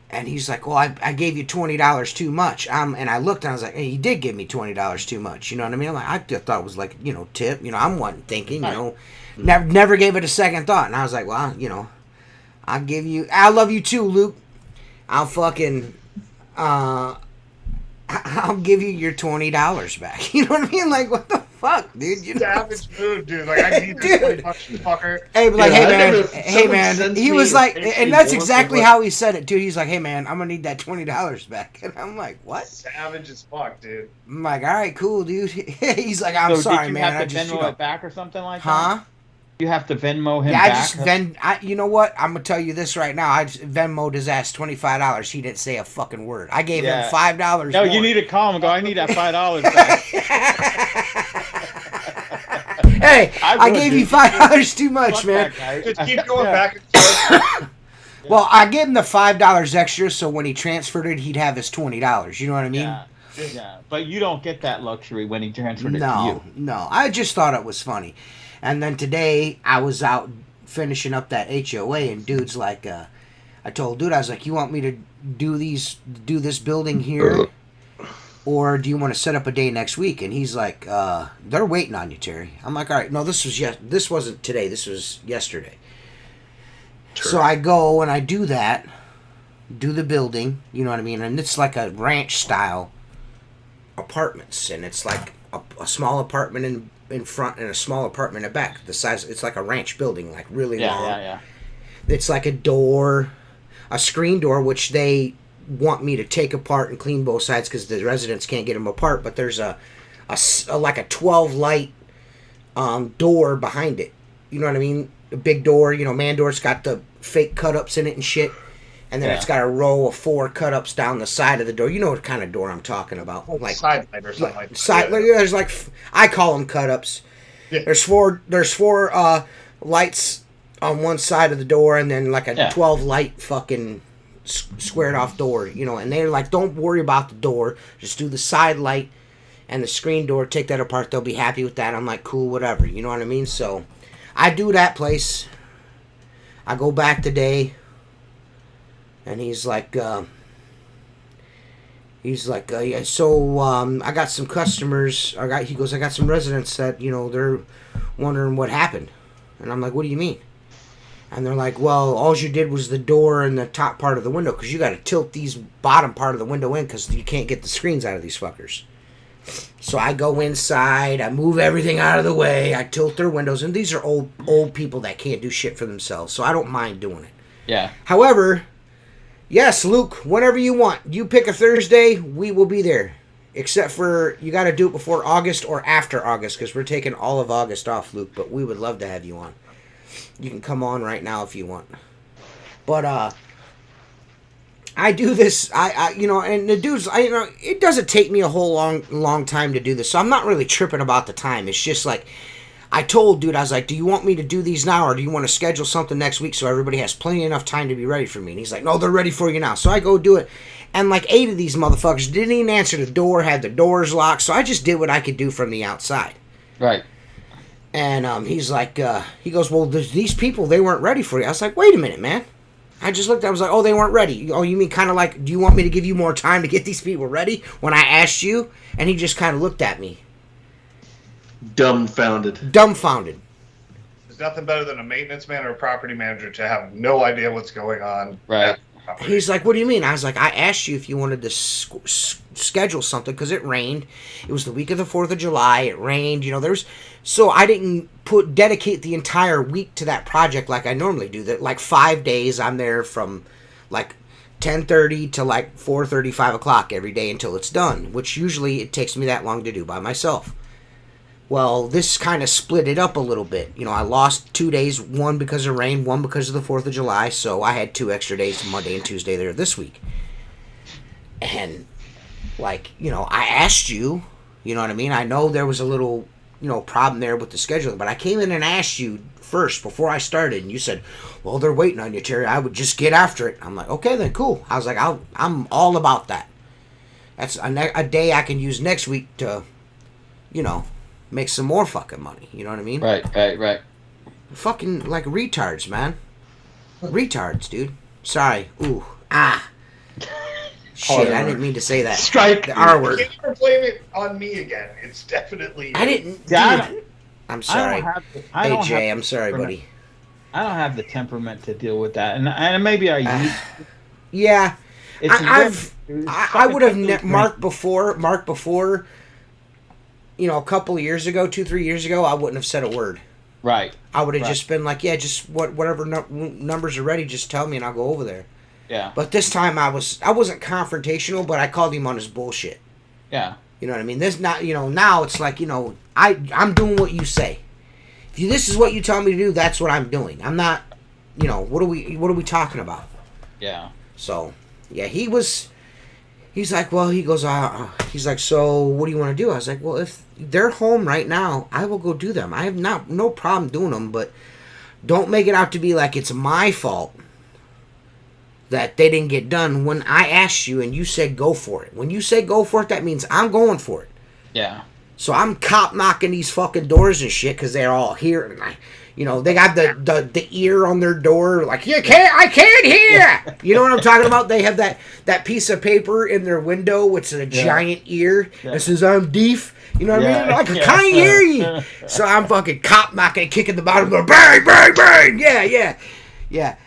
And he's like, well, I gave you $20 too much. And I looked and I was like, hey, he did give me $20 too much. You know what I mean? I'm like, I thought it was like, tip. I'm wasn't thinking, never gave it a second thought. And I was like, well, I love you too, Luke. I'll fucking, I'll give you your $20 back. You know what I mean? Like, what the fuck, dude? Savage mood, dude. Like, I need this $20, fucker. Hey, like, hey, man. He was like, and that's exactly how he said it, dude. He's like, hey, man, I'm gonna need that $20 back. And I'm like, what? Savage as fuck, dude. I'm like, all right, cool, dude. He's like, I'm sorry, man. Have to Venmo it back or something like that? Huh? You have to Venmo him back? You know what? I'm going to tell you this right now. I just Venmo'd his ass $25. He didn't say a fucking word. I gave him $5 No, more. You need to call him and go, I need that $5 back. Hey, I gave you $5 too much, man. Just keep going back and forth. Well, I gave him the $5 extra, so when he transferred it, he'd have his $20. You know what I mean? Yeah. But you don't get that luxury when he transferred it to you. No. I just thought it was funny. And then today, I was out finishing up that HOA, and dude's like, I told dude, I was like, you want me to do this building here, or do you want to set up a day next week? And he's like, they're waiting on you, Terry. I'm like, all right, no, this wasn't today, this was yesterday. Sure. So I go and I do the building, you know what I mean? And it's like a ranch-style apartments, and it's like a small apartment in front and a small apartment in the back. The size, it's like a ranch building, like really long. Yeah. It's like a screen door, which they want me to take apart and clean both sides because the residents can't get them apart. But there's a like a 12 light door behind it. You know what I mean? A big door, man door. It's got the fake cut ups in it and shit. And then it's got a row of 4 cut-ups down the side of the door. You know what kind of door I'm talking about. Like side light or something like that. There's like, I call them cut-ups. Yeah. There's four lights on one side of the door, and then like a 12 light fucking squared off door, and they're like, don't worry about the door. Just do the side light and the screen door. Take that apart. They'll be happy with that. I'm like, cool, whatever. You know what I mean? So I do that place. I go back today. And he's like, I got some customers. He goes, I got some residents that, they're wondering what happened. And I'm like, what do you mean? And they're like, well, all you did was the door and the top part of the window, because you got to tilt these bottom part of the window in because you can't get the screens out of these fuckers. So I go inside, I move everything out of the way, I tilt their windows, and these are old people that can't do shit for themselves, so I don't mind doing it. Yeah. However, yes, Luke, whenever you want. You pick a Thursday, we will be there. Except for, you got to do it before August or after August, because we're taking all of August off, Luke, but we would love to have you on. You can come on right now if you want. But, I do this, and the dudes, it doesn't take me a whole long time to do this, so I'm not really tripping about the time. It's just like, I told dude, I was like, do you want me to do these now, or do you want to schedule something next week so everybody has plenty enough time to be ready for me? And he's like, no, they're ready for you now. So I go do it. And like 8 of these motherfuckers didn't even answer the door, had the doors locked. So I just did what I could do from the outside. Right. And he's like, he goes, well, these people, they weren't ready for you. I was like, wait a minute, man. I just looked at him, I was like, oh, they weren't ready. Oh, you mean kind of like, do you want me to give you more time to get these people ready when I asked you? And he just kind of looked at me. Dumbfounded. There's nothing better than a maintenance man or a property manager to have no idea what's going on. Right. He's like, what do you mean? I was like, I asked you if you wanted to schedule something because it rained. It was the week of the 4th of July. It rained. So I didn't dedicate the entire week to that project like I normally do. That like 5 days I'm there from like 10:30 to like 4:30, 5 o'clock every day until it's done, which usually it takes me that long to do by myself. Well, this kind of split it up a little bit. I lost 2 days, one because of rain, one because of the 4th of July, so I had 2 extra days, Monday and Tuesday there this week. And, like, I asked you, you know what I mean? I know there was a little, problem there with the scheduling, but I came in and asked you first before I started, and you said, well, they're waiting on you, Terry. I would just get after it. I'm like, okay, then cool. I was like, I'm all about that. That's a day I can use next week to, make some more fucking money. You know what I mean? Right. Fucking, like, retards, man. Retards, dude. Sorry. Ooh. Shit, I didn't mean to say that. Strike. The R word. You can't ever blame it on me again. It's definitely... I didn't... Dude, I'm sorry. Hey, Jay, I'm sorry, buddy. I don't have the temperament to deal with that. And maybe I used to. Yeah. I would have Mark before, a couple of years ago, 2-3 years ago, I wouldn't have said a word. Right. I would have just been like, yeah, just whatever numbers are ready, just tell me and I'll go over there. Yeah. But this time I wasn't confrontational, but I called him on his bullshit. Yeah. You know what I mean? This not, now it's like, I'm doing what you say. If this is what you tell me to do, that's what I'm doing. I'm not, what are we talking about? Yeah. So, yeah, he's like, well, he goes, he's like, so what do you want to do? I was like, well, if they're home right now, I will go do them. I have no problem doing them, but don't make it out to be like it's my fault that they didn't get done when I asked you and you said go for it. When you say go for it, that means I'm going for it. Yeah. So I'm cop knocking these fucking doors and shit because they're all here. And they got the ear on their door, like, I can't hear. You know what I'm talking about? They have that piece of paper in their window with a giant ear that says, I'm deaf. You know what I mean? Like, I can't hear you. So I'm fucking cop knocking, kicking the bottom door, bang, bang, bang. Yeah.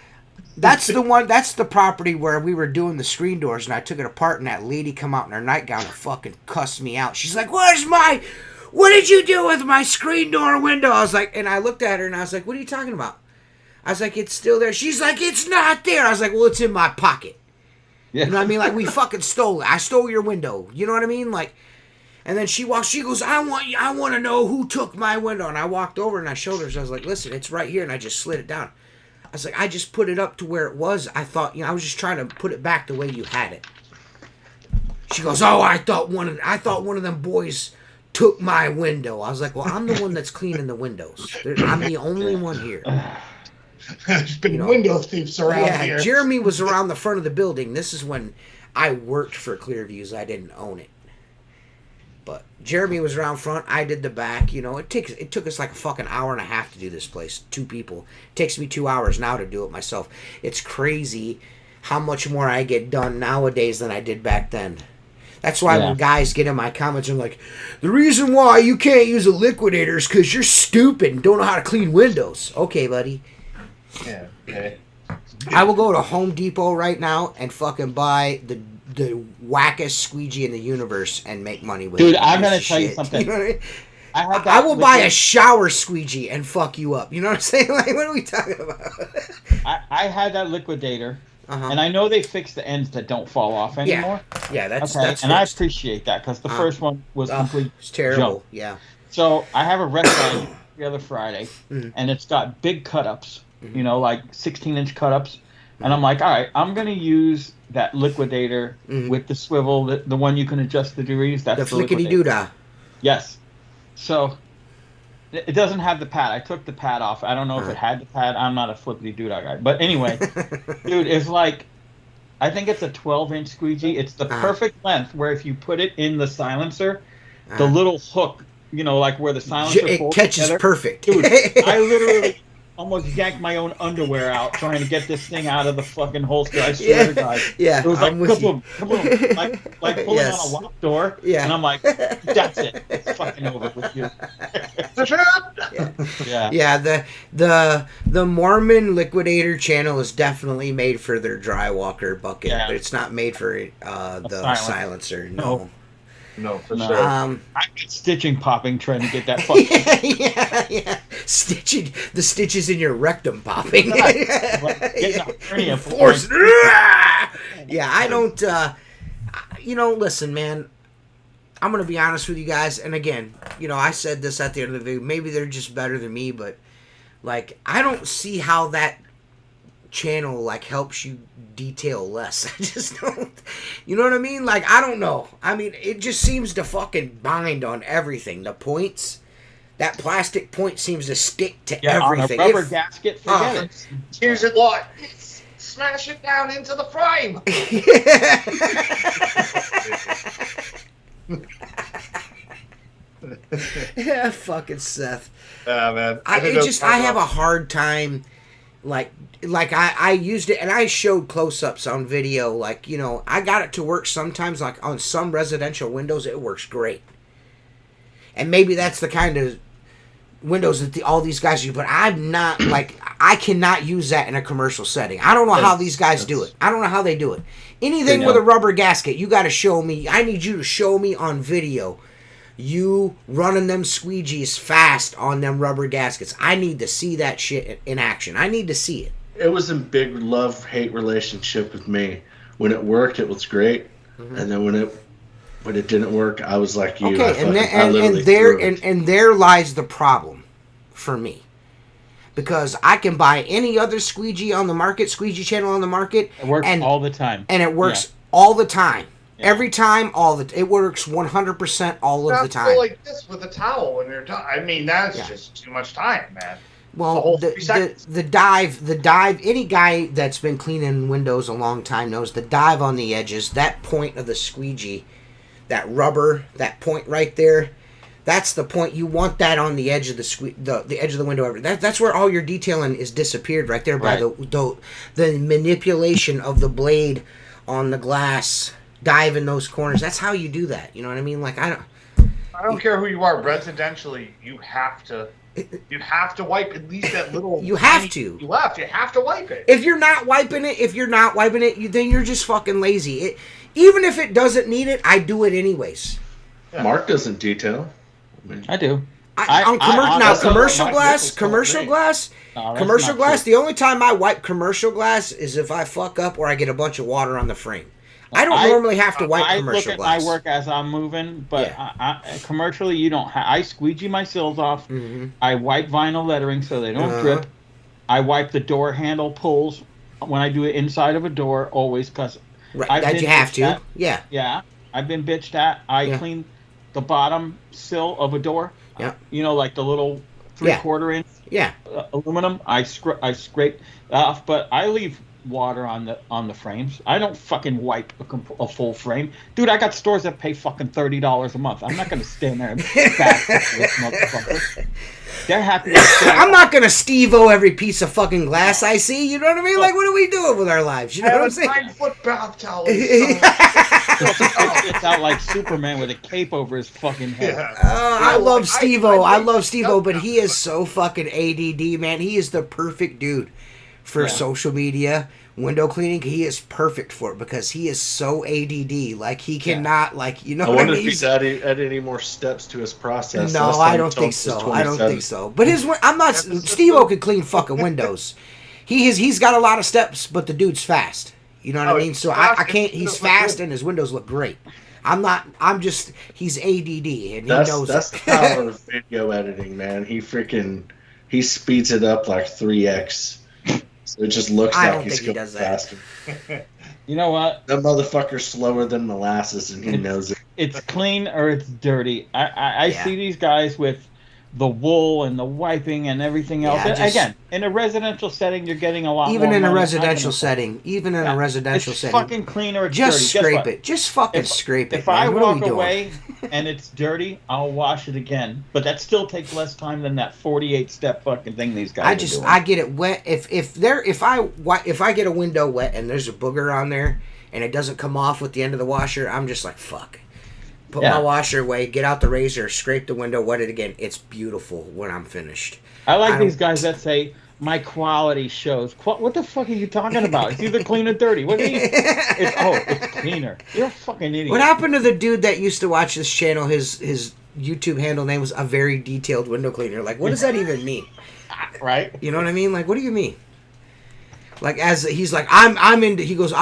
That's the one. That's the property where we were doing the screen doors, and I took it apart, and that lady come out in her nightgown and fucking cussed me out. She's like, what did you do with my screen door window? I was like, and I looked at her, and I was like, what are you talking about? I was like, it's still there. She's like, it's not there. I was like, well, it's in my pocket. Yeah. You know what I mean? Like, we fucking stole it. I stole your window. You know what I mean? Like, and then she goes, I want to know who took my window. And I walked over, and I showed her. So I was like, listen, it's right here, and I just slid it down. I was like, I just put it up to where it was. I thought, I was just trying to put it back the way you had it. She goes, oh, I thought one of them boys took my window. I was like, well, I'm the one that's cleaning the windows. I'm the only one here. There's been window thieves around here. Jeremy was around the front of the building. This is when I worked for Clearviews. I didn't own it. But Jeremy was around front. I did the back. It took us like a fucking hour and a half to do this place. 2 people. It takes me 2 hours now to do it myself. It's crazy how much more I get done nowadays than I did back then. That's why when guys get in my comments, I'm like, the reason why you can't use a liquidator is because you're stupid and don't know how to clean windows. Okay, buddy. Yeah, okay. I will go to Home Depot right now and fucking buy the wackest squeegee in the universe and make money with it. Dude, I'm going to tell you something. You know what I mean? I will buy a shower squeegee and fuck you up. You know what I'm saying? Like, what are we talking about? I had that liquidator. And I know they fixed the ends that don't fall off anymore. Yeah, that's okay. That's and I appreciate that because the first one was complete. It's terrible. Joke. Yeah. So I have a restaurant the other Friday, and it's got big cut-ups. Like 16-inch cut-ups. And I'm like, all right, I'm gonna use that liquidator with the swivel, the one you can adjust the degrees. That's the flickety doodah. Yes. So It doesn't have the pad. I took the pad off. I don't know if it had the pad. I'm not a flippity doodah guy. But anyway, dude, it's like, I think it's a 12-inch squeegee. It's the perfect length where if you put it in the silencer, the little hook, you know, like where the silencer it catches together, perfect. Dude, I literally almost yanked my own underwear out trying to get this thing out of the fucking holster. I swear to God. Yeah, it was like kaboom, kaboom, like pulling on a locked door. Yeah, and I'm like, that's it. It's fucking over with you. Yeah. The Mormon Liquidator channel is definitely made for their dry walker bucket, but it's not made for the silencer. No, for sure. I get stitching popping trying to get that fucking yeah. Stitching, the stitches in your rectum popping. Force. Yeah, I don't. Listen, man. I'm gonna be honest with you guys, and again, I said this at the end of the video. Maybe they're just better than me, but like, I don't see how that channel like helps you detail less. I just don't. You know what I mean? Like, I don't know. I mean, it just seems to fucking bind on everything. The points, that plastic point seems to stick to everything. On a rubber gasket, forget it. Here's it like, smash it down into the frame. Yeah, fucking Seth. Man. I have a hard time. Like I used it and I showed close-ups on video. Like, I got it to work sometimes. Like on some residential windows, it works great. And maybe that's the kind of windows that all these guys use. But I'm not like, I cannot use that in a commercial setting. I don't know how these guys do it. I don't know how they do it. Anything with a rubber gasket, you got to show me. I need you to show me on video. You running them squeegees fast on them rubber gaskets. I need to see that shit in action. I need to see it. It was a big love-hate relationship with me. When it worked, it was great, and then when it didn't work, I was like you. Okay, and there lies the problem for me, because I can buy any other squeegee on the market, squeegee channel on the market. It works all the time, and it works all the time. Every time, it works 100% all of the time. Like this with a towel when you're done. I mean, that's just too much time, man. Well, the dive. Any guy that's been cleaning windows a long time knows the dive on the edges. That point of the squeegee, that rubber, that point right there. That's the point. You want that on the edge of the edge of the window. That's where all your detailing is disappeared right there by the manipulation of the blade on the glass. Dive in those corners. That's how you do that. You know what I mean? Like, I don't care who you are. Residentially, you have to wipe at least that little. You have to. You have to wipe it. If you're not wiping it, then you're just fucking lazy. Even if it doesn't need it, I do it anyways. Yeah. Mark doesn't detail. I do. Commercial glass. The only time I wipe commercial glass is if I fuck up or I get a bunch of water on the frame. I don't normally have to wipe commercial glass. I work as I'm moving, but commercially you don't. I squeegee my sills off. Mm-hmm. I wipe vinyl lettering so they don't drip. I wipe the door handle pulls when I do it inside of a door always because that you have to. Yeah. I've been bitched at. I clean the bottom sill of a door. Yeah. Like the little 3/4 inch. Yeah. Aluminum. I scrape off, but I leave water on the frames. I don't fucking wipe a full frame. Dude, I got stores that pay fucking $30 a month. I'm not going to stand there and back this motherfucker. They're happy. I'm not going to Steve-O every piece of fucking glass I see. You know what I mean? Like, what are we doing with our lives? You know what I'm saying? 9-foot bath towel. It's out like Superman with a cape over his fucking head. Yeah. I love Steve-O. I love Steve-O, but he is so fucking ADD, man. He is the perfect dude for social media, window cleaning. He is perfect for it because he is so ADD. Like, he cannot, I wonder if he's added any more steps to his process. No, I don't think so. But Steve-O could clean fucking windows. He's got a lot of steps, but the dude's fast. You know what I mean? So I can't. He's fast and his windows look great. He's ADD and he knows that's the power of video editing, man. He speeds it up like 3x. So it just looks like he's going faster. You know what? That motherfucker's slower than molasses, and he knows it. It's clean or it's dirty. I see these guys with the wool and the wiping and everything else. Yeah, Again, in a residential setting, you're getting a lot more even in a money. residential setting, It's fucking clean or it's just dirty. Guess scrape what? it. Just fucking scrape it. If man. I What are we walk doing? away and it's dirty, I'll wash it again. But that still takes less time than that 48-step fucking thing these guys are doing. I get it wet. If I get a window wet and there's a booger on there and it doesn't come off with the end of the washer, I'm just like, fuck. Put my washer away, get out the razor, scrape the window, wet it again. It's beautiful when I'm finished. I like these guys that say, my quality shows. What the fuck are you talking about? It's either clean or dirty. What are you? It's cleaner. You're a fucking idiot. What happened to the dude that used to watch this channel? His YouTube handle name was A Very Detailed Window Cleaner. Like, what does that even mean? Right? You know what I mean? Like, what do you mean? Like, as he's like, I'm into. He goes,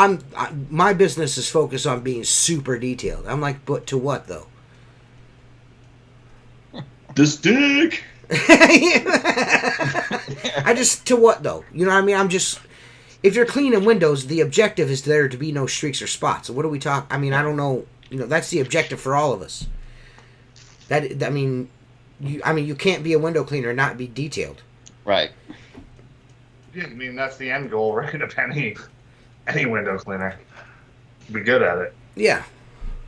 my business is focused on being super detailed. I'm like, but to what though? This dick. To what though? You know what I mean? If you're cleaning windows, the objective is there to be no streaks or spots. So what do we talk? I mean, I don't know. You know, that's the objective for all of us. You can't be a window cleaner and not be detailed. Right. Yeah, I mean, that's the end goal, right? Of any window cleaner. Be good at it. Yeah.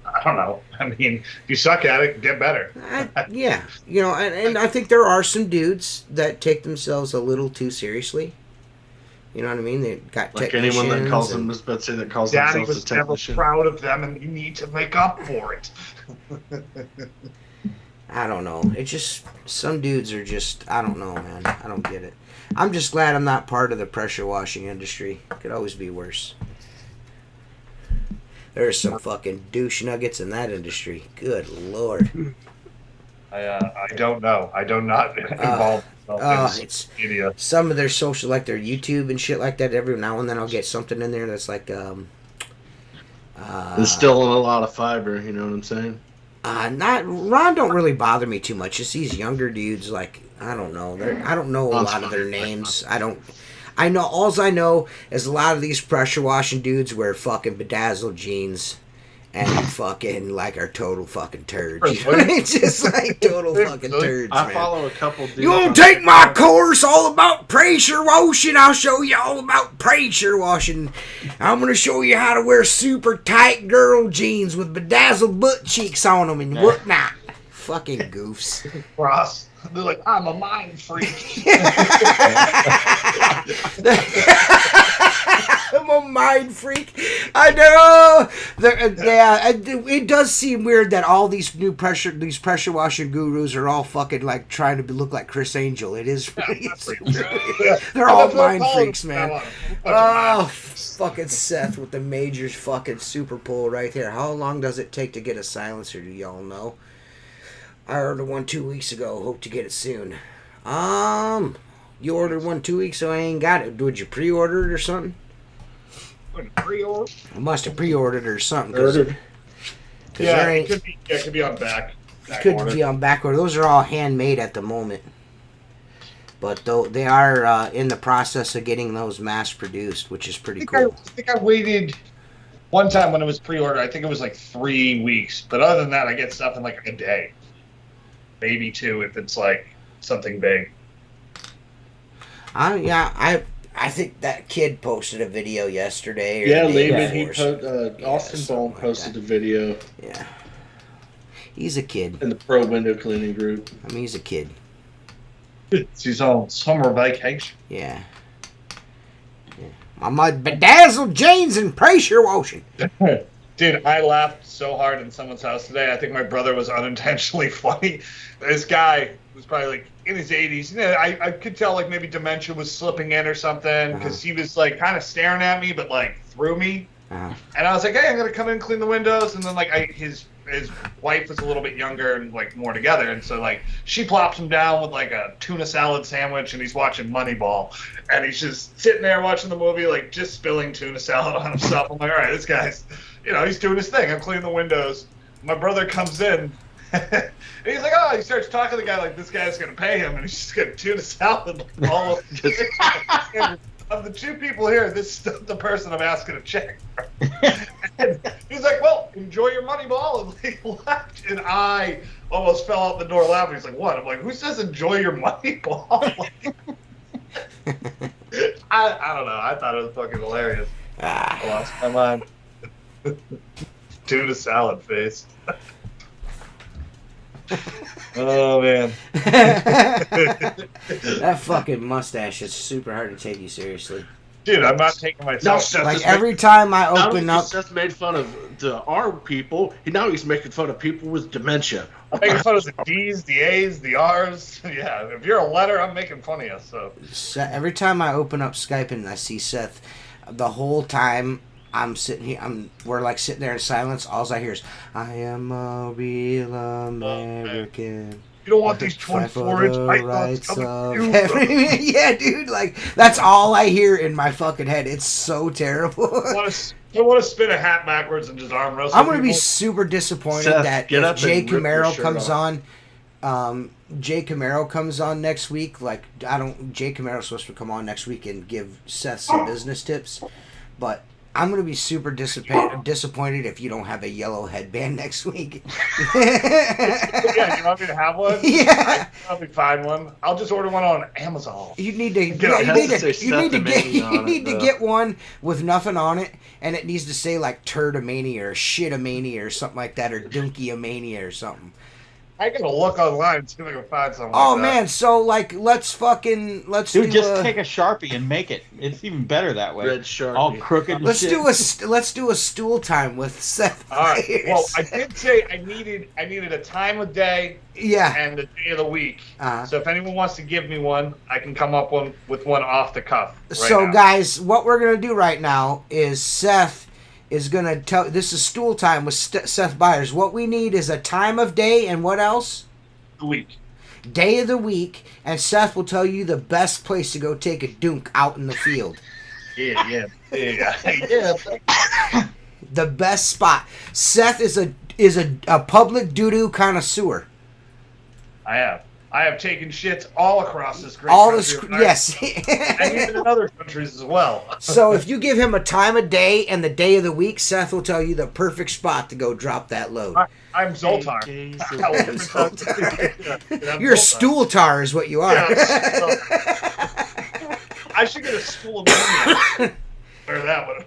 I don't know. I mean, if you suck at it, get better. Yeah. You know, and I think there are some dudes that take themselves a little too seriously. You know what I mean? They got like anyone that calls them, let's say that calls Daddy themselves a was never technician. proud of them, and you need to make up for it. I don't know. It's just, some dudes are just, I don't know, man. I don't get it. I'm just glad I'm not part of the pressure washing industry. It could always be worse. There's some fucking douche nuggets in that industry. Good Lord. I don't know. I do not involve myself in it's media. some of their social, like their YouTube and shit like that. Every now and then I'll get something in there that's like, There's still a lot of fiber, you know what I'm saying? Ron don't really bother me too much. It's these younger dudes, like, I don't know. I don't know a lot of their names. I know, alls I know is a lot of these pressure washing dudes wear fucking bedazzled jeans and fucking, like, are total fucking turds. You know? It's just like total fucking turds, man. I follow a couple dudes. You want to take my course all about pressure washing? I'll show you all about pressure washing. I'm going to show you how to wear super tight girl jeans with bedazzled butt cheeks on them and whatnot. Fucking goofs. Ross, they're like, I'm a mind freak. I'm a mind freak. I know. It does seem weird that all these pressure washing gurus are all fucking like trying to look like Chris Angel. It is. They're all mind freaks, man. Oh, fucking Seth with the major fucking super pull right there. How long does it take to get a silencer? Do y'all know? I ordered one 2 weeks ago. Hope to get it soon. You ordered one 2 weeks ago. I ain't got it. Did you pre-order it or something? Pre-order? I must have pre-ordered it or something. Yeah, it could be on back. Could be on back order. Those are all handmade at the moment. But though they are in the process of getting those mass produced, which is pretty cool. I think I waited one time when it was pre-ordered. I think it was like 3 weeks. But other than that, I get stuff in like a day. Maybe 2 if it's like something big. I think that kid posted a video yesterday. Yeah, Laban, Austin Bone posted a video. Yeah. He's a kid. In the pro window cleaning group. I mean, he's a kid. He's on summer vacation. Yeah. My bedazzled jeans and pressure washing. Dude, I laughed so hard in someone's house today. I think my brother was unintentionally funny. This guy was probably like in his 80s. You know, I could tell like maybe dementia was slipping in or something because he was like kind of staring at me, but like through me. And I was like, hey, I'm gonna come in and clean the windows. And then like his wife was a little bit younger and like more together, and so like she plops him down with like a tuna salad sandwich, and he's watching Moneyball, and he's just sitting there watching the movie, like just spilling tuna salad on himself. I'm like, all right, this guy's, you know, he's doing his thing. I'm cleaning the windows. My brother comes in. And he's like, oh, he starts talking to the guy like this guy's gonna pay him, and he's just gonna tuna salad all of the 2 people here. This is the person I'm asking to check. And he's like, well, enjoy your money ball, and he left. And I almost fell out the door laughing. He's like, what? I'm like, who says enjoy your money ball? I don't know. I thought it was fucking hilarious. I lost my mind. Tuna salad face. Oh, man. That fucking mustache is super hard to take you seriously. Dude, I'm not taking myself. No, like every time I open up, Seth made fun of our people. Now he's making fun of people with dementia. I'm making fun of the D's, the A's, the R's. Yeah, if you're a letter, I'm making fun of you. So every time I open up Skype and I see Seth, the whole time I'm sitting here, we're like sitting there in silence. All I hear is, "I am a real American." You don't want these Fight for 24-inch the pythons rights coming of to you. yeah, dude, like that's all I hear in my fucking head. It's so terrible. I want to spin a hat backwards and just arm wrestle. I'm gonna be people. super disappointed Seth, that get if up Jay and rip your Camaro shirt comes off. on. Jay Camaro comes on next week. Like Jay Camaro's supposed to come on next week and give Seth some business tips, but I'm gonna be super disappointed if you don't have a yellow headband next week. Yeah, you want me to have one? Yeah. I'll be find one. I'll just order one on Amazon. You need to Get it. you need to Septimania on it, though. get one with nothing on it, and it needs to say like Turdamania or Shitamania or something like that, or Dunkiamania or something. I gotta look online and see if I can find something. Oh like that. man, so like let's Dude, do just take a Sharpie and make it. It's even better that way. Red Sharpie. All crooked and let's shit. do a stool time with Seth. All right. Myers. Well, I did say I needed a time of day yeah. and a day of the week. Uh-huh. So if anyone wants to give me one, I can come up with one off the cuff. Right So now. guys, what we're gonna do right now is Seth is gonna tell. This is stool time with Seth Byers. What we need is a time of day and what else? The week. Day of the week, and Seth will tell you the best place to go take a dunk out in the field. Yeah. The best spot. Seth is a public doo-doo connoisseur. I have taken shits all across this great All country the of ours, yes. and even in other countries as well. So if you give him a time of day and the day of the week, Seth will tell you the perfect spot to go drop that load. I'm Zoltar. You're a stool tar is what you are. Yeah, I should get a stool of money. Or that one.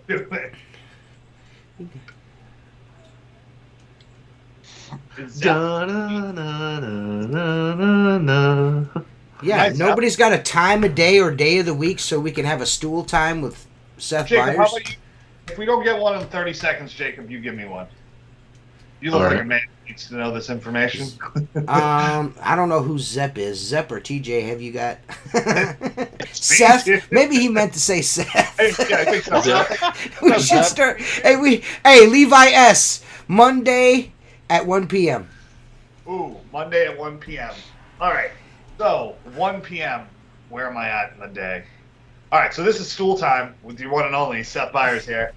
Yeah, Nice. nobody's got a time of day or day of the week so we can have a stool time with Seth Jacob, Byers. how about you? If we don't get one in 30 seconds, Jacob, you give me one. You look All like right. a man who needs to know this information. I don't know who Zep is. Zep or TJ, have you got? Me. Seth? Maybe he meant to say Seth. Yeah, I think so. Zep. We should start. Hey, Levi S. Monday at 1 p.m. Ooh, Monday at 1 p.m. All right. So, 1 p.m. Where am I at in the day? All right, so this is stool time with your one and only Seth Byers here.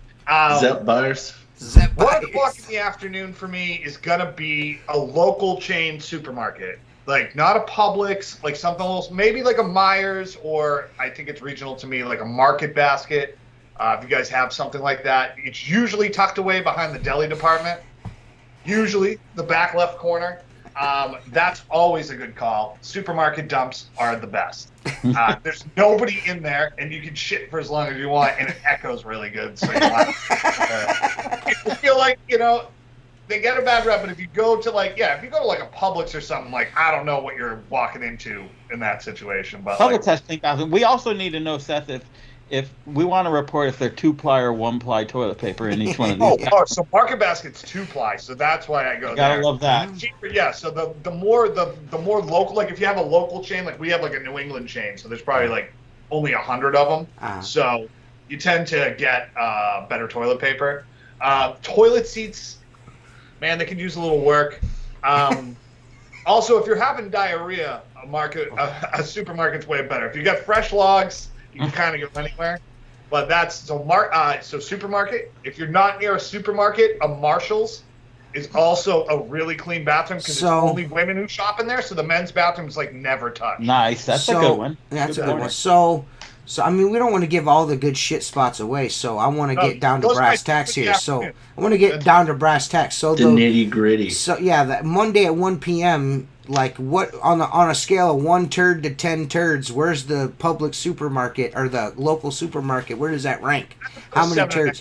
Zep Byers. Zep 1 o'clock Byers. in the afternoon for me is going to be a local chain supermarket. Like, not a Publix, like something else, maybe like a Myers, or I think it's regional to me, like a Market Basket. If you guys have something like that, it's usually tucked away behind the deli department. Usually the back left corner. That's always a good call. Supermarket dumps are the best. There's nobody in there, and you can shit for as long as you want, and it echoes really good. So you feel like, they get a bad rep, but if you go to like a Publix or something, like, I don't know what you're walking into in that situation. But Publix has 10,000. We also need to know, Seth, if we want to report if they're 2-ply or 1-ply toilet paper in each one of these. So Market Basket's 2-ply, so that's why I go Gotta there. love that. Cheaper, yeah. So the more local, like if you have a local chain, like we have like a New England chain, so there's probably like only 100 of them. Uh-huh. So you tend to get better toilet paper. Toilet seats, man, they could use a little work. Also, if you're having diarrhea, a supermarket's way better. If you got fresh logs, you can kind of go anywhere. But that's so supermarket. If you're not near a supermarket, a Marshall's is also a really clean bathroom because it's only women who shop in there. So the men's bathroom is like never touched. Nice. That's a good one. That's Good a good point. one. So So, I mean, we don't want to give all the good shit spots away, so I want to get down to brass tacks here. So, I want to get down to brass tacks. So the nitty gritty. So, yeah, that Monday at 1 p.m., like, what, on a scale of 1 turd to 10 turds, where's the public supermarket, or the local supermarket, where does that rank? How many turds?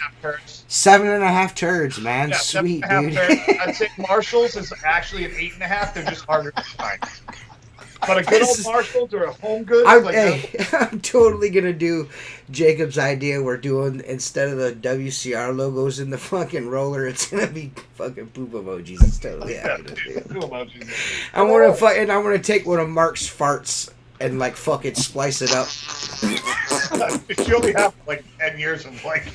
7.5 turds, man. Yeah, Sweet, 7.5 dude. turds. I'd say Marshall's is actually an 8.5. They're just harder to find. But a good old Marshalls or a Home Goods. I'm totally going to do Jacob's idea. We're doing, instead of the WCR logos in the fucking roller, it's going to be fucking poop emojis. It's totally happening. Emojis. I'm going to take one of Mark's farts and, like, fucking splice it up. You only have, like, 10 years of, like,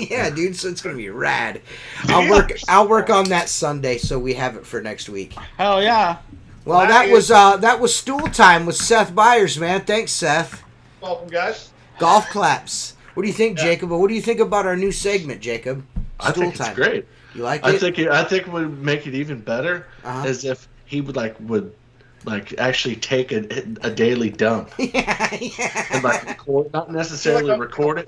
yeah, dude, so it's going to be rad. I'll work on that Sunday so we have it for next week. Hell yeah. Well, that was stool time with Seth Byers, man. Thanks, Seth. Welcome, guys. Golf claps. What do you think, Jacob? What do you think about our new segment, Jacob? I think it's great. You like it? I think what would make it even better is if he would actually take a daily dump. Yeah. And like record, not necessarily record it,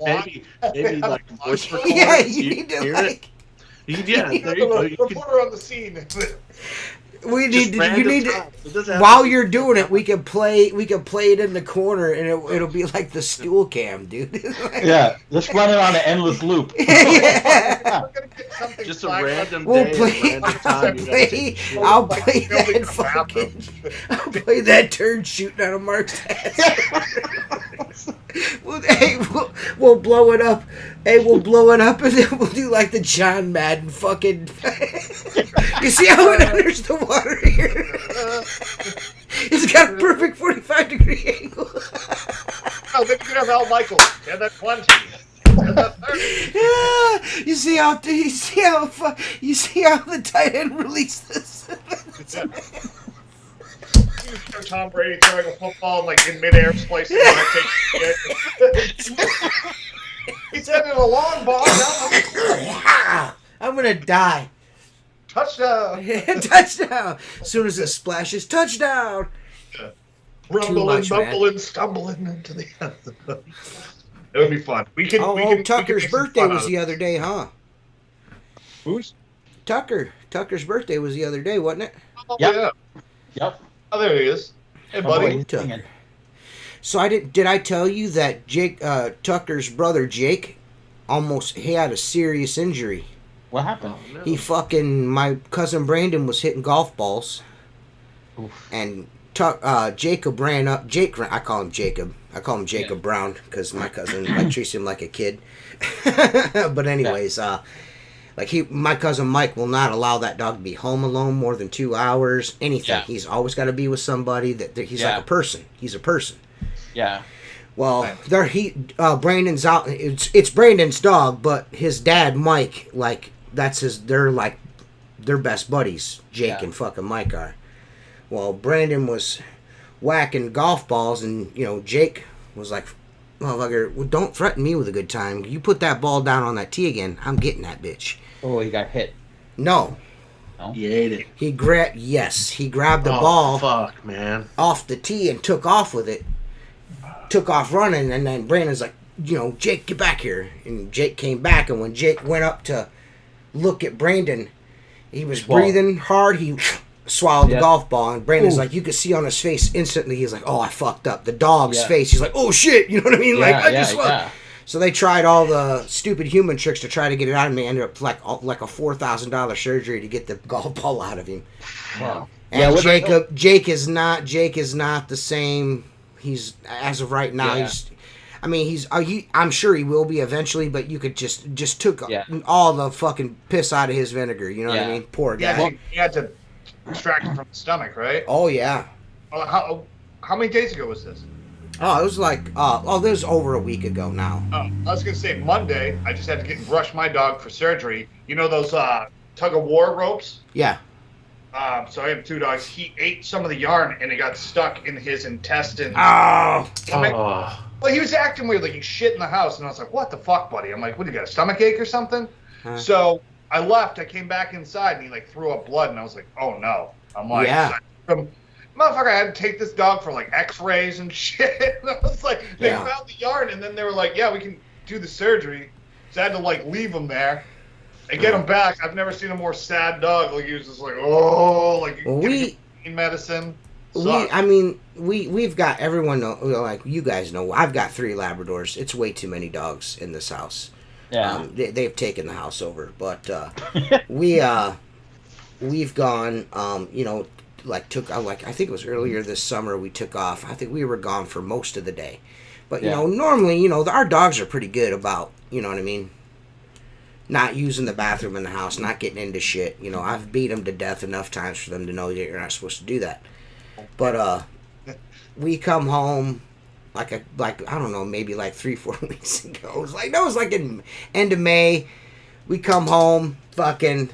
maybe like voice record Yeah, it. you need to hear like. it. Yeah, there you go. Reporter on the scene. You need to, while you're doing it, we can play it in the corner, and it'll be like the stool cam, dude. Yeah, let's run it on an endless loop. Yeah. Just a random We'll day, play. random time. I'll play that fucking. I'll play that turd shooting out of Mark's ass. We'll blow it up. Hey, we'll blow it up, and then we'll do like the John Madden fucking. You see how it enters the water here? It's got a perfect 45-degree angle. Oh, then you can have Al Michaels. And that 20. And that 30. Yeah, you see how the tight end released this. You show Tom Brady throwing a football like in midair, splicing it. He said it a long ball. I'm gonna die. Touchdown! Touchdown! As soon as it splashes, touchdown! Rumbling, bumbling, stumbling into the end. It would be fun. Tucker's birthday was the other day, huh? Who's? Tucker. Tucker's birthday was the other day, wasn't it? Oh, Yep. yeah. Yep. Oh, there he is. Hey, buddy. Tucker. So did I tell you that Tucker's brother Jake he had a serious injury? What happened? Oh, no. My cousin Brandon was hitting golf balls. Oof. And Jacob ran up. I call him Jacob. I call him Jacob Brown because my cousin treats him like a kid. But anyways, my cousin Mike will not allow that dog to be home alone more than 2 hours. Anything. Yeah. He's always got to be with somebody. He's like a person. He's a person. Yeah. Well, Brandon's out. It's Brandon's dog, but his dad Mike, they're best buddies. Jake and fucking Mike are. Well, Brandon was whacking golf balls, and Jake was like, "Motherfucker, well, don't threaten me with a good time. You put that ball down on that tee again, I'm getting that bitch." Oh, he got hit. No. You ate it. He grabbed the ball. Fuck, man. Off the tee and took off with it. Took off running, and then Brandon's like, "Jake, get back here." And Jake came back, and when Jake went up to look at Brandon, he was breathing hard. He swallowed the golf ball, and Brandon's like, you could see on his face instantly, he's like, "Oh, I fucked up." The dog's face, he's like, "Oh shit," you know what I mean? So they tried all the stupid human tricks to try to get it out of him. They ended up like a $4,000 surgery to get the golf ball out of him. Wow. And Jake is not the same. He's, as of right now, I'm sure he will be eventually, but you could just took all the fucking piss out of his vinegar. You know what I mean? Poor guy. Yeah, he had to extract it from the stomach, right? Oh yeah. How many days ago was this? Oh, it was like this was over a week ago now. Oh, I was gonna say Monday. I just had to brush my dog for surgery. You know those tug of war ropes? Yeah. So I have 2 dogs. He ate some of the yarn and it got stuck in his intestines. Oh. Well, he was acting weird, like he shit in the house, and I was like, "What the fuck, buddy?" I'm like, "What, you got a stomach ache or something?" Huh. So I left. I came back inside, and he threw up blood, and I was like, "Oh no!" I'm like, motherfucker, I had to take this dog for like X-rays and shit. And I was like, they found the yard, and then they were like, yeah, we can do the surgery. So I had to like leave him there and get him back. I've never seen a more sad dog. Like he was just like, oh, like pain medicine. We've got everyone like you guys know. I've got 3 Labradors. It's way too many dogs in this house. Yeah, they've taken the house over, but we've gone. I think it was earlier this summer we took off. I think we were gone for most of the day, but normally our dogs are pretty good about what I mean. Not using the bathroom in the house, not getting into shit. I've beat them to death enough times for them to know that you're not supposed to do that. But we come home like I don't know, maybe like 3-4 weeks ago. It was like in end of May. We come home, fucking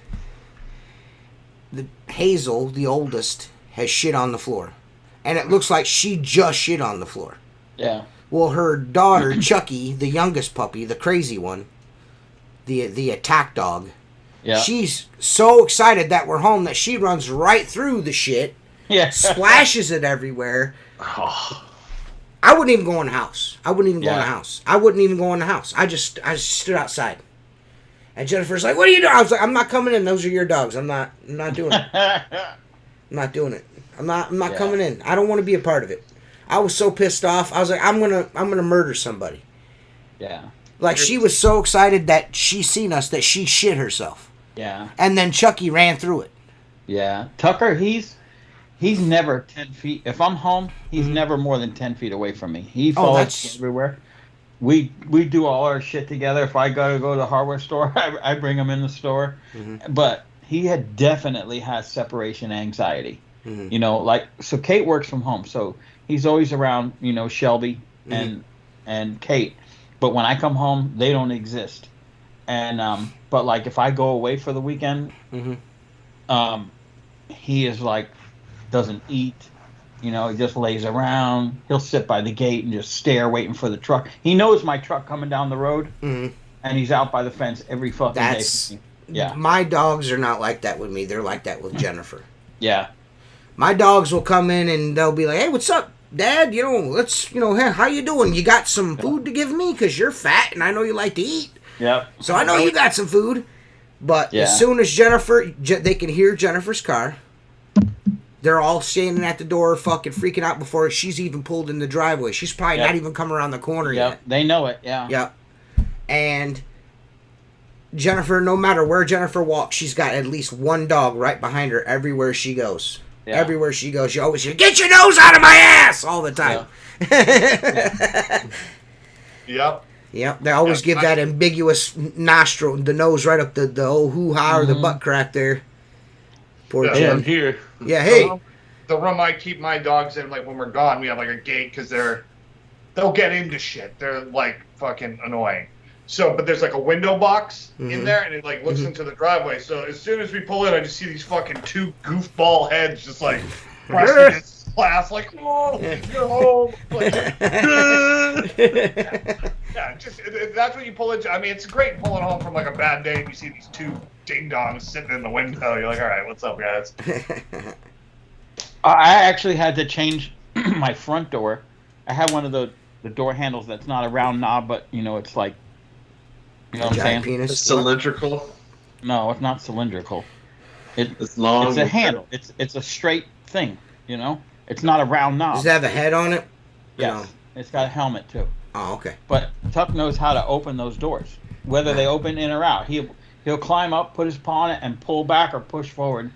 Hazel, the oldest, has shit on the floor, and it looks like she just shit on the floor. Yeah. Well, her daughter Chucky, the youngest puppy, the crazy one, the attack dog. Yeah. She's so excited that we're home that she runs right through the shit. Yeah. Splashes it everywhere. Oh. I wouldn't even go in the house. I wouldn't even go in the house. I just stood outside. And Jennifer's like, "What are you doing?" I was like, "I'm not coming in. Those are your dogs. I'm not doing it. I'm not doing it. I'm not coming in. I don't want to be a part of it." I was so pissed off. I was like, I'm gonna murder somebody. Yeah. Like, she was so excited that she seen us that she shit herself. Yeah. And then Chucky ran through it. Yeah. Tucker, he's never 10 feet. If I'm home, he's never more than 10 feet away from me. He follows me everywhere. We do all our shit together. If I gotta go to the hardware store, I bring him in the store. Mm-hmm. But he definitely has separation anxiety. Mm-hmm. So Kate works from home, so he's always around, Shelby and Kate. But when I come home, they don't exist. And but like if I go away for the weekend, he is like doesn't eat. He just lays around. He'll sit by the gate and just stare, waiting for the truck. He knows my truck coming down the road, and he's out by the fence every fucking day. Yeah. My dogs are not like that with me. They're like that with Jennifer. Yeah. My dogs will come in and they'll be like, "Hey, what's up, Dad? Let's, hey, how you doing? You got some food to give me? Because you're fat and I know you like to eat. Yep. So I know you got some food." But as soon as they can hear Jennifer's car, they're all standing at the door fucking freaking out before she's even pulled in the driveway. She's probably not even come around the corner yet. They know it, yeah. Yep. And Jennifer, no matter where Jennifer walks, she's got at least one dog right behind her everywhere she goes. Yeah. Everywhere she goes, you always hear, "Get your nose out of my ass!" all the time. Yep. Yep. They always give that ambiguous nostril, the nose right up the old hoo-ha or the butt crack there. Poor Jen. I'm here. Yeah, hey. The room I keep my dogs in, like when we're gone, we have like a gate because they'll get into shit. They're like fucking annoying. So, but there's like a window box in there, and it like looks into the driveway. So as soon as we pull in, I just see these fucking 2 goofball heads just like pressing against glass, like, "Oh, you're home." Like, yeah, just that's what you pull into. I mean, it's great pulling home from like a bad day, and you see these 2 ding dongs sitting in the window. You're like, "All right, what's up, guys?" I actually had to change my front door. I had one of the door handles that's not a round knob, but it's like. You know what I'm saying? Penis. It's cylindrical. No, it's not cylindrical. It's long. It's a handle. It's a straight thing. It's not a round knob. Does it have a head on it? Yes. No. It's got a helmet too. Oh, okay. But Tuck knows how to open those doors, whether they open in or out. He'll climb up, put his paw on it, and pull back or push forward.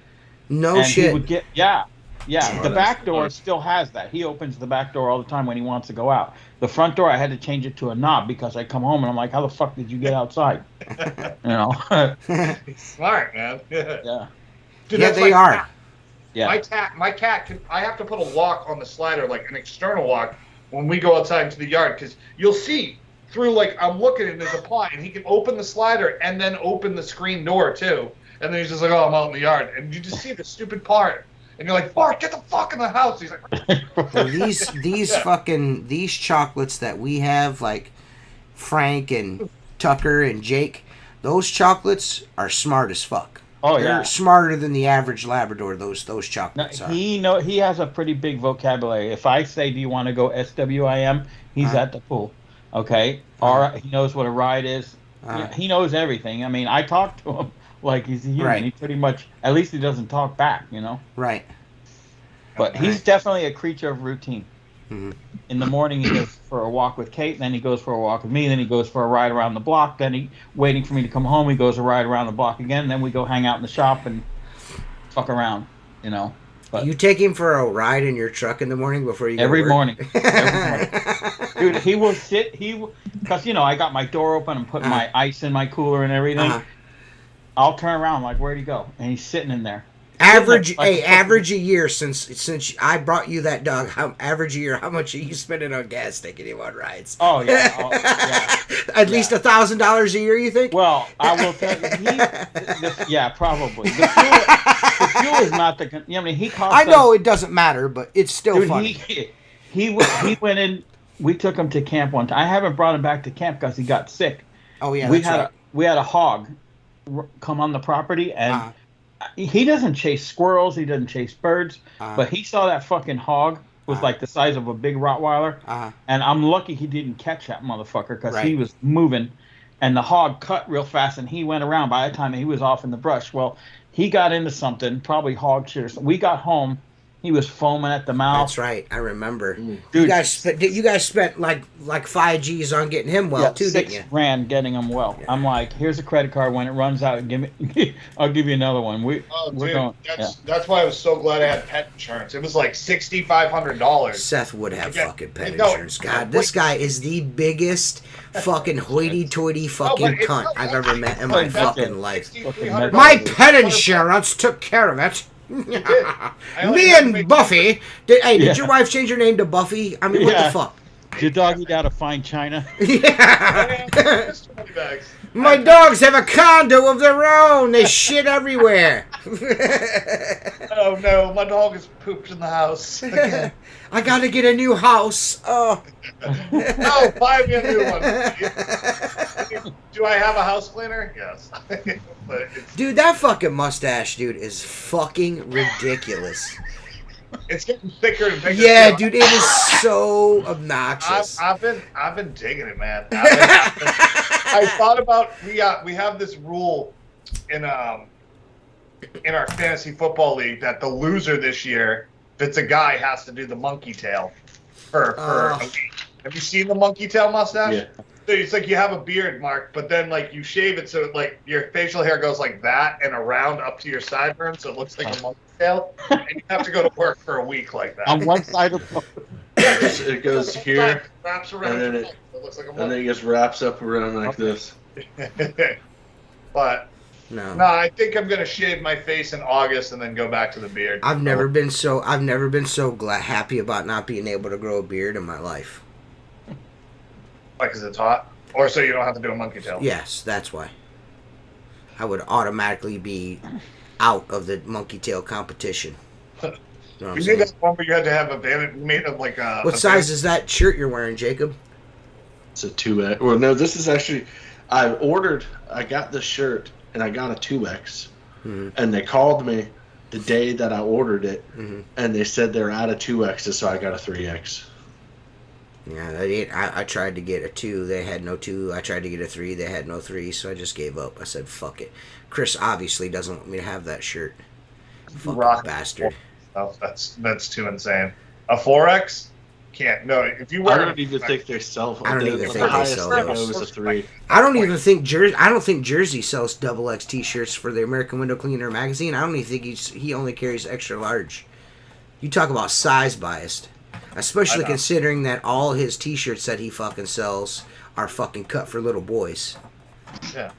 No shit. He would get the back door still has that. He opens the back door all the time when he wants to go out. The front door, I had to change it to a knob because I come home and I'm like, "How the fuck did you get outside?" Smart, man. Yeah. Dude, yeah, they are. Yeah. My cat I have to put a lock on the slider, like an external lock, when we go outside into the yard, because you'll see through, like, I'm looking and there's a ply, and he can open the slider and then open the screen door too. And then he's just like, "Oh, I'm out in the yard," and you just see the stupid part. And you're like, "Bart, get the fuck in the house." He's like, well, these chocolates that we have, like Frank and Tucker and Jake, those chocolates are smart as fuck. Oh They're yeah. smarter than the average Labrador. Those No, chocolates are. he has a pretty big vocabulary. If I say, "Do you want to go SWIM?" He's Uh-huh. at the pool. Okay. Uh-huh. Or he knows what a ride is. Uh-huh. He knows everything. I mean, I talk to him like he's a human. Right. He pretty much, at least he doesn't talk back, Right. But he's Right. definitely a creature of routine. Mm-hmm. In the morning, he goes for a walk with Kate, then he goes for a walk with me, then he goes for a ride around the block, then he, waiting for me to come home, he goes a ride around the block again, then we go hang out in the shop and fuck around, But You take him for a ride in your truck in the morning before you go every to work? morning. Dude, he will sit, because, I got my door open and put my ice in my cooler and everything. Uh-huh. I'll turn around like, where'd he go? And he's sitting in there. Average Like- a year since I brought you that dog. Average a year, how much are you spending on gas taking him on rides? Oh, yeah. Yeah. At least $1,000 a year, you think? Well, I will tell you, yeah, probably. The fuel is not the. He cost. I know it doesn't matter, but it's still Dude, funny. he went in. We took him to camp one time. I haven't brought him back to camp because he got sick. Oh yeah, we that's had right. we had a hog come on the property, and Uh-huh. he doesn't chase squirrels. He doesn't chase birds, Uh-huh. but he saw that fucking hog was like the size of a big Rottweiler, Uh-huh. and I'm lucky he didn't catch that motherfucker because Right. he was moving, and the hog cut real fast, and he went around. By the time he was off in the brush, well, he got into something, probably hog shit or something. We got home, he was foaming at the mouth. That's right. I remember. Dude, You guys spent like 5 G's on getting him well too, didn't you? $6,000 getting him well. Yeah. I'm like, here's a credit card. When it runs out, I'll give you another one. We're Dude, going. that's why I was so glad I had pet insurance. It was like $6,500. Seth would have Yeah, fucking pet no, insurance. God, this guy is the biggest fucking hoity-toity fucking but it's cunt not I've like- ever met in my Like, fucking life. $6,300. My pet insurance took care of it. I only Me had to and make- Buffy. Did Yeah. your wife change her name to Buffy? I mean, what Yeah. the fuck? Your dog eat out of fine china. Yeah. Just 20 bags. My dogs have a condo of their own. They shit everywhere. Oh no, my dog has pooped in the house. Again. I gotta get a new house. Oh. No, buy me a new one. Do I have a house cleaner? Yes. But Dude, that fucking mustache, dude, is fucking ridiculous. it's getting thicker and bigger. Yeah, too. dude, it is so obnoxious. I've been digging it, man. I thought about we have this rule in our fantasy football league that the loser this year, if it's a guy, has to do the monkey tail for a week. Have you seen the monkey tail mustache? Yeah. So it's like you have a beard, Mark, but then like you shave it so like your facial hair goes like that and around up to your sideburns, so it looks like a monkey tail, and you have to go to work for a week like that. On one side of It goes here, wraps around and then your it- neck, so it looks like a and then monkey. it just wraps up around like this. But No. no, I think I'm gonna shave my face in August and then go back to the beard. I've never been so happy about not being able to grow a beard in my life. Like, 'cause it's hot, or so you don't have to do a monkey tail. Yes, that's why. I would automatically be out of the monkey tail competition. You know what You I'm knew saying? that one where you had to have a vanity made of like a. What size is that shirt you're wearing, Jacob? It's a 2X. Well, no, this is actually. I got the shirt and I got a 2X, and they called me the day that I ordered it, and they said they're out of 2Xs, so I got a 3X. Yeah, I tried to get a 2. They had no 2. I tried to get a 3. They had no 3, so I just gave up. I said, fuck it. Chris obviously doesn't want me to have that shirt. Fucking Rock bastard. Oh, that's too insane. A 4X? Can't. No, if you I wear. don't even think they sell. I don't the, even the think they highest sell I those. know is a 3. I don't think Jersey sells XX t-shirts for the American Window Cleaner magazine. I don't even think he only carries extra large. You talk about size biased. Especially I know. considering that all his t-shirts that he fucking sells are fucking cut for little boys. Yeah.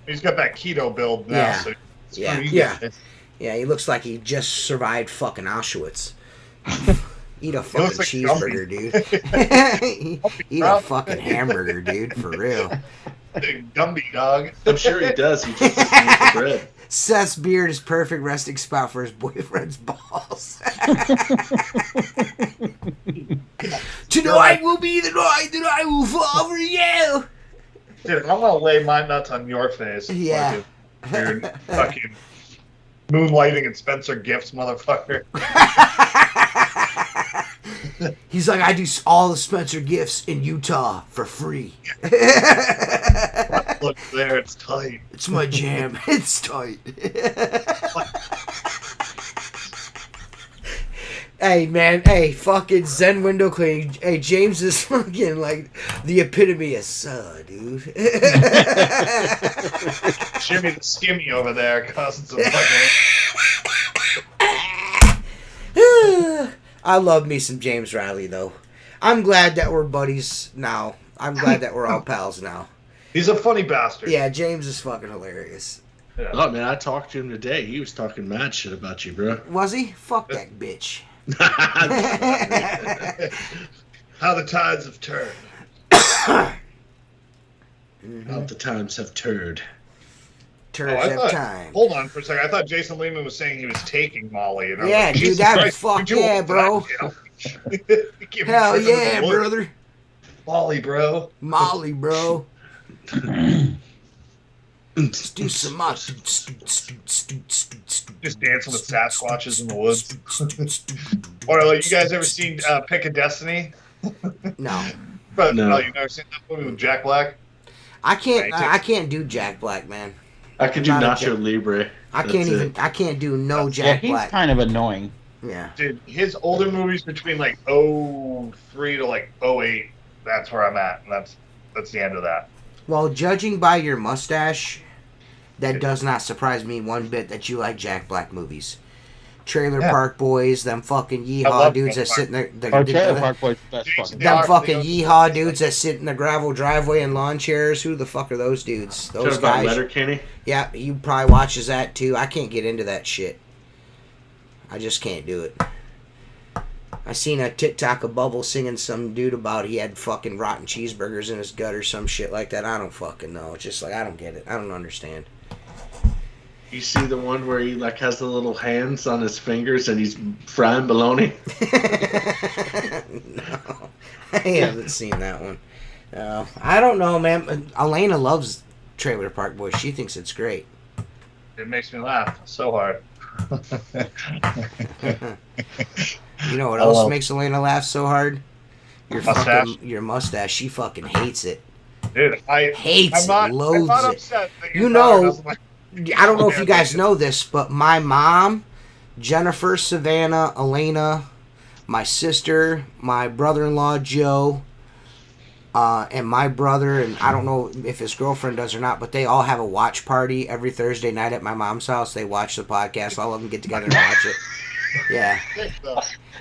He's got that keto build now. Yeah. So it's Yeah. pretty- Yeah. it's- Yeah, he looks like he just survived fucking Auschwitz. Eat a fucking looks like cheeseburger, dude. Eat a fucking hamburger, dude, for real. Gumby dog. I'm sure he does. He just doesn't eat the bread. Seth's beard is perfect resting spot for his boyfriend's balls. Tonight will be the night that I will fall for you. Dude, I'm gonna lay my nuts on your face. Yeah. Dude, fucking Moonlighting and Spencer Gifts, motherfucker. He's like, I do all the Spencer Gifts in Utah for free. Look there, it's tight. It's my jam. It's tight. Hey, man. Hey, fucking Zen window cleaning. Hey, James is fucking like the epitome of dude. Jimmy the Skimmy over there causing some fucking... I love me some James Riley, though. I'm glad that we're buddies now. I'm glad that we're all pals now. He's a funny bastard. Yeah, James is fucking hilarious. Yeah. Oh, man, I talked to him today. He was talking mad shit about you, bro. Was he? Fuck that bitch. How the tides have turned. How the times have turned. Turns I have thought, time. hold on for a second. I thought Jason Lehman was saying he was taking Molly. And I was Yeah, like, dude, Jesus that Christ, fuck you're doing yeah, bro. that, Hell yeah, brother. Molly, bro. Molly, bro. Let's do some more. Just dancing with Sasquatches in the woods. Or like, you guys ever seen Pick a Destiny? No. But No. no, you never seen that movie with Jack Black? I can't do Jack Black, man. I could do Not a Nacho Libre. I can't do no Yeah, Jack he's Black. kind of annoying. Yeah. Dude, his older movies between like 03 to like 08, that's where I'm at. And that's the end of that. Well, judging by your mustache, that does not surprise me one bit that you like Jack Black movies. Trailer Park Boys, them fucking yeehaw dudes that sit in Trailer Park Boys, the best fucking. them fucking yeehaw dudes that sit in the gravel driveway in lawn chairs. Who the fuck are those dudes? Those guys. Letterkenny. Yeah, you probably watches that too. I can't get into that shit. I just can't do it. I seen a TikTok of Bubble singing some dude about he had fucking rotten cheeseburgers in his gut or some shit like that. I don't fucking know. It's just like, I don't get it. I don't understand. You see the one where he like has the little hands on his fingers and he's frying bologna? No, I haven't seen that one. I don't know, man. Elena loves Trailer Park Boys. She thinks it's great. It makes me laugh so hard. You know what else makes Elena laugh so hard? Mustache. Your mustache. She fucking hates it. Dude, Hates I'm it, loathes not it. upset that You your know- daughter doesn't like- I don't know if you guys know this, but my mom, Jennifer, Savannah, Elena, my sister, my brother-in-law, Joe, and my brother, and I don't know if his girlfriend does or not, but they all have a watch party every Thursday night at my mom's house. They watch the podcast. All of them get together and watch it. Yeah.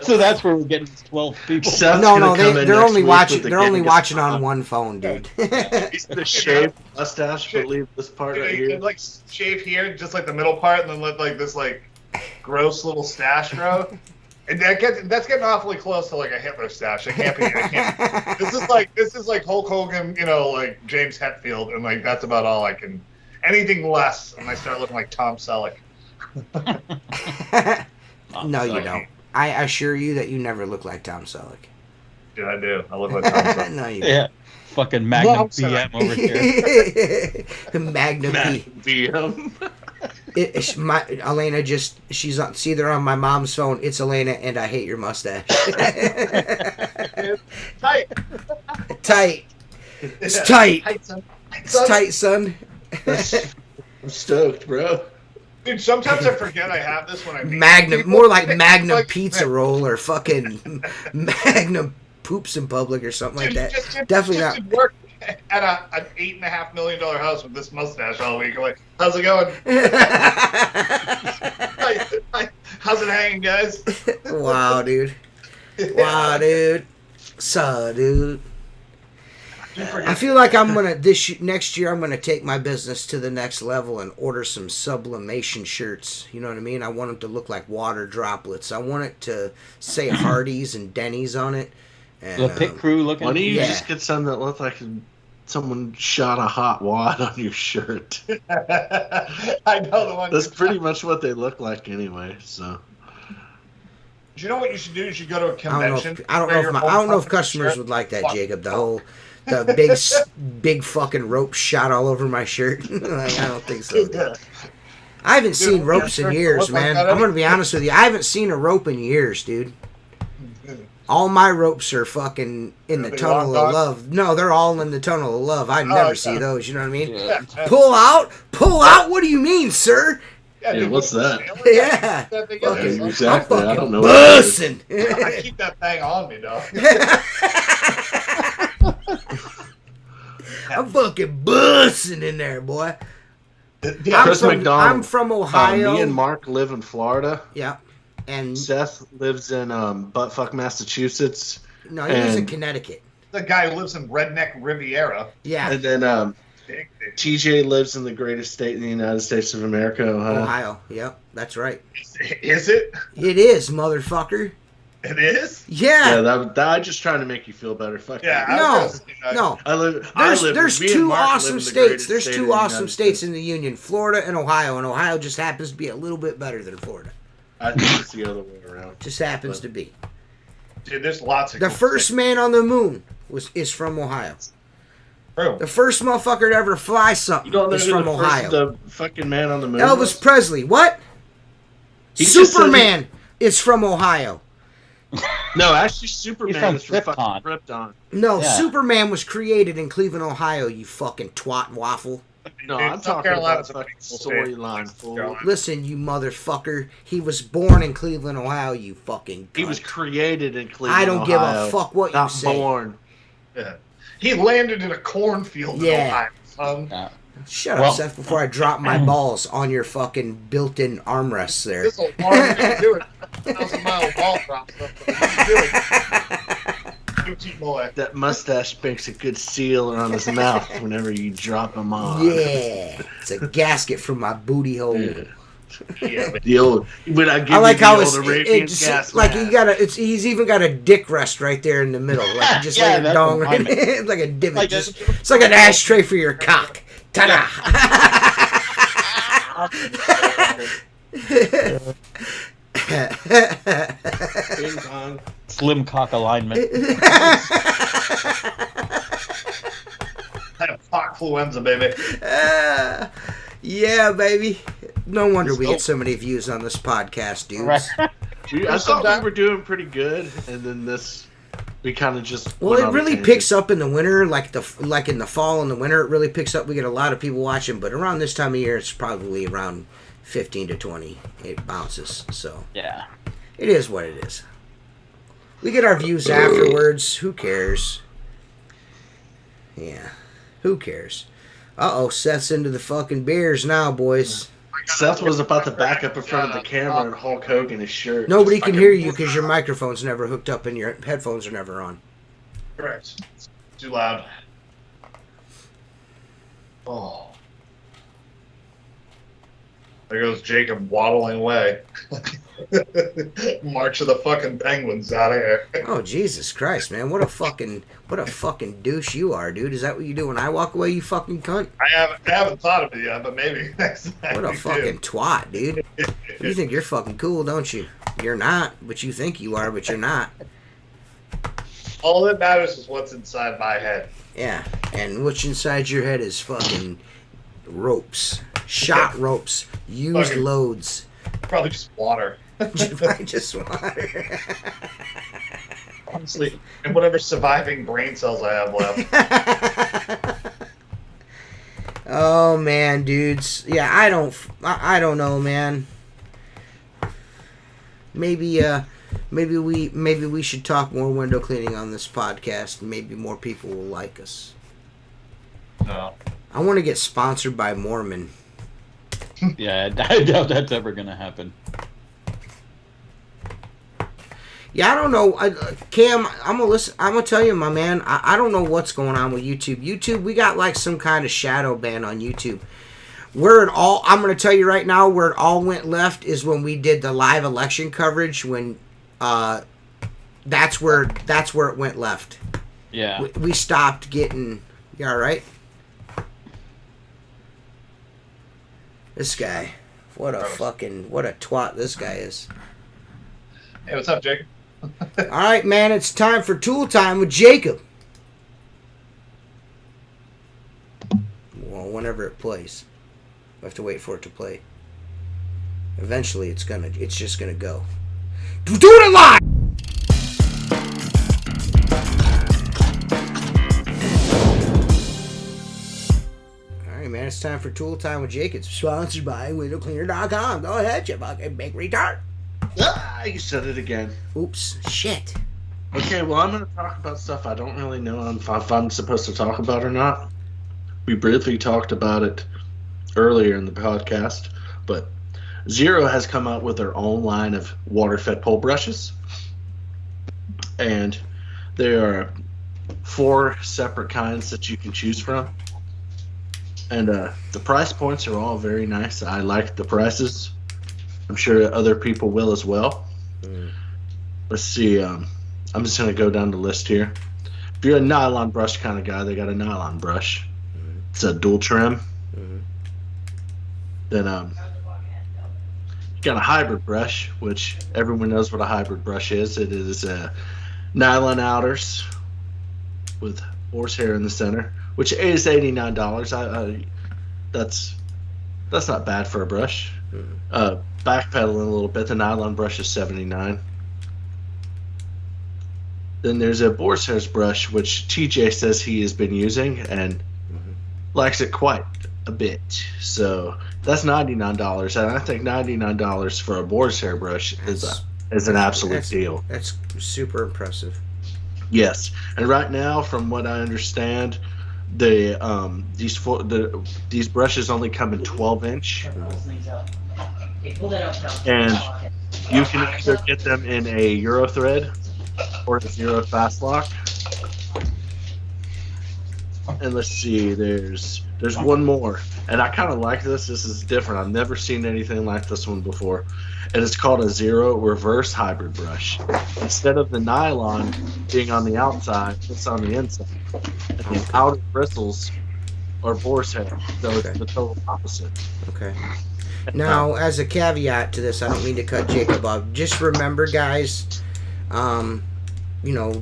So that's where we're getting 12 people. Seth's No, gonna come in they're next only week watching. with the They're only Genghis watching on Khan. one phone, dude. He's The shaved mustache, but leave this part You right can here. like shave here, just like the middle part, and then let like this like gross little stash grow. And that's getting awfully close to like a Hitler stash. It can't be. This is like Hulk Hogan, you know, like James Hetfield, and like that's about all I can. Anything less, and I start looking like Tom Selleck. No, you don't. I assure you that you never look like Tom Selleck. Dude, I do. I look like Tom Selleck. No, you don't. Yeah. Fucking Magnum No, I'm sorry. BM over here. Magnum P. VM. Elena she's on. See, they're on my mom's phone. It's Elena, and I hate your mustache. Tight. Tight. It's Yeah. tight. Tight, son. It's tight, son. I'm stoked, bro. Dude, sometimes I forget I have this when I meet Magnum, people. more like Magnum Like, pizza roll or fucking Magnum poops in public or something like dude, that. just Definitely just not. to work at an $8.5 million house with this mustache all week. I'm like, how's it going? How's it hanging, guys? Wow, dude. Wow, dude. So, dude. I feel like I'm gonna next year. I'm gonna take my business to the next level and order some sublimation shirts. You know what I mean? I want them to look like water droplets. I want it to say Hardee's and Denny's on it. And, The pit crew looking. Why don't you Yeah. just get some that look like someone shot a hot wad on your shirt? I know the one. That's pretty much what they look like anyway. So Do you know what you should do? You should go to a I don't know. convention. I don't know if customers would like that, Jacob. The big fucking rope shot all over my shirt. Like, I don't think so. Yeah. I haven't seen ropes in years, man. I'm going to be honest with you. I haven't seen a rope in years, dude. All my ropes are fucking in the tunnel of love. No, they're all in the tunnel of love. I never see those, you know what I mean? Yeah. Pull out? Pull out? What do you mean, sir? Yeah, Hey, dude, what's that? Yeah. Fucking, Exactly. I'm I don't know. fucking bussing. I keep that thing on me, dog. I'm fucking bussing in there, boy. Yeah, Chris McDonald. I'm from Ohio. Me and Mark live in Florida. Yeah. And Seth lives in buttfuck Massachusetts. no, he lives in and- Connecticut. the guy who lives in Redneck Riviera. Yeah. And then TJ lives in the greatest state in the United States of America, Ohio. Ohio. Yep, that's right. Is it? It is, motherfucker. It is? Yeah. Yeah, that I'm just trying to make you feel better. Fuck Yeah. you. I was gonna say, No. I live. There's me and two Mark live awesome in the states. greatest There's state two in the awesome United states in the Union, Florida and Ohio. And Ohio just happens to be a little bit better than Florida. I think it's the other way around. Just happens to be. Dude, there's lots of The cool first states. man on the moon is from Ohio. Bro, The first motherfucker to ever fly You something don't know is who from the Ohio. the fucking man on the moon Elvis was? Presley. What? He just said Superman is from Ohio. No, actually, Superman from is from fucking Krypton. Krypton. No, Yeah. Superman was created in Cleveland, Ohio, you fucking twat and waffle. No, dude, I'm South talking Carolina's about a fucking cool state. storyline. Fool. Carolina. Listen, you motherfucker. He was born in Cleveland, Ohio, you fucking He was cunt. created in Cleveland, I don't give Ohio, a fuck what you not say. born. Yeah. He landed in a cornfield Yeah. in Ohio, son. Yeah. Shut Well- up, Seth, before I drop my balls on your fucking built-in armrests there. This will warn me do it. 1,000-mile ball drop stuff. Do it. Gucci boy. That mustache makes a good seal around his mouth whenever you drop him on. Yeah. It's a gasket from my booty hole. Yeah. Yeah, but The old, when I give I like you the how old it's Arabian it's gas like mask. he got a. He's even got a dick rest right there in the middle, like just Yeah, like a that's dong, what I meant. it's like a divot. Like It's like an ashtray for your cock. Ta-da! Bing bong. Slim cock alignment. I have cockfluenza, baby. Yeah, baby. No wonder we get so many views on this podcast, dudes. Right. I thought we were doing pretty good, and then we kind of just. Well, went it on a really tangent. picks up in the winter, like in the fall and the winter. It really picks up. We get a lot of people watching, but around this time of year, it's probably around 15 to 20. It bounces, so Yeah. it is what it is. We get our views afterwards. Who cares? Yeah, who cares? Uh-oh, Seth's into the fucking beers now, boys. Seth was about to back up in front of the camera and Hulk Hogan his shirt. Nobody can hear you because your microphone's never hooked up and your headphones are never on. Correct. It's too loud. Oh. There goes Jacob waddling away. March of the fucking Penguins out of here. Oh, Jesus Christ, man. What a fucking douche you are, dude. Is that what you do when I walk away, you fucking cunt? I haven't thought of it yet, but maybe next time. What a we fucking do. twat, dude. You think you're fucking cool, don't you? You're not, but you think you are, but you're not. All that matters is what's inside my head. Yeah, and what's inside your head is fucking ropes. Shot ropes. Used Fucking- loads. Probably just water. Just water. Honestly, and whatever surviving brain cells I have left. Oh, man, dudes. Yeah, I don't know, man. Maybe we should talk more window cleaning on this podcast. Maybe more people will like us. No. I want to get sponsored by Mormon. Yeah, I doubt that's ever gonna happen. Yeah, I don't know, Cam. I'm gonna tell you, my man. I don't know what's going on with YouTube. YouTube, we got like some kind of shadow ban on YouTube. I'm gonna tell you right now, where it all went left is when we did the live election coverage. When, that's where it went left. Yeah. We stopped getting. You all right? This guy, what a twat this guy is. Hey, what's up, Jake? All right, man, it's time for Tool Time with Jacob. Well, whenever it plays. We have to wait for it to play. Eventually, it's just gonna go. Do it live. Man, it's time for Tool Time with Jake. It's sponsored by WindowCleaner.com. Go ahead, you fucking big retard. Ah, you said it again. Oops, shit. Okay, well, I'm going to talk about stuff I don't really know if I'm supposed to talk about or not. We briefly talked about it earlier in the podcast, but Zero has come out with their own line of water-fed pole brushes, and there are 4 separate kinds that you can choose from. And the price points are all very nice. I like the prices. I'm sure other people will as well. Let's see. I'm just going to go down the list here. If you're a nylon brush kind of guy, they got a nylon brush. It's a dual trim. Then you got a hybrid brush, which everyone knows what a hybrid brush is. It is nylon outers with horsehair in the center, which is $89. That's not bad for a brush. Backpedaling a little bit, the nylon brush is $79. Then there's a boar's hair brush, which TJ says he has been using and likes it quite a bit. So that's $99, and I think $99 for a boar's hair brush is an absolute deal. That's super impressive. Yes, and right now, from what I understand, these brushes only come in 12-inch, and you can either get them in a Euro thread or a Zero fast lock. And let's see, there's one more, and I kind of like this. This is different. I've never seen anything like this one before, and it's called a Zero reverse hybrid brush. Instead of the nylon being on the outside, it's on the inside, and the outer bristles are boar's hair, so it's the total opposite. Okay. Now, as a caveat to this, I don't mean to cut Jacob off. Just remember, guys,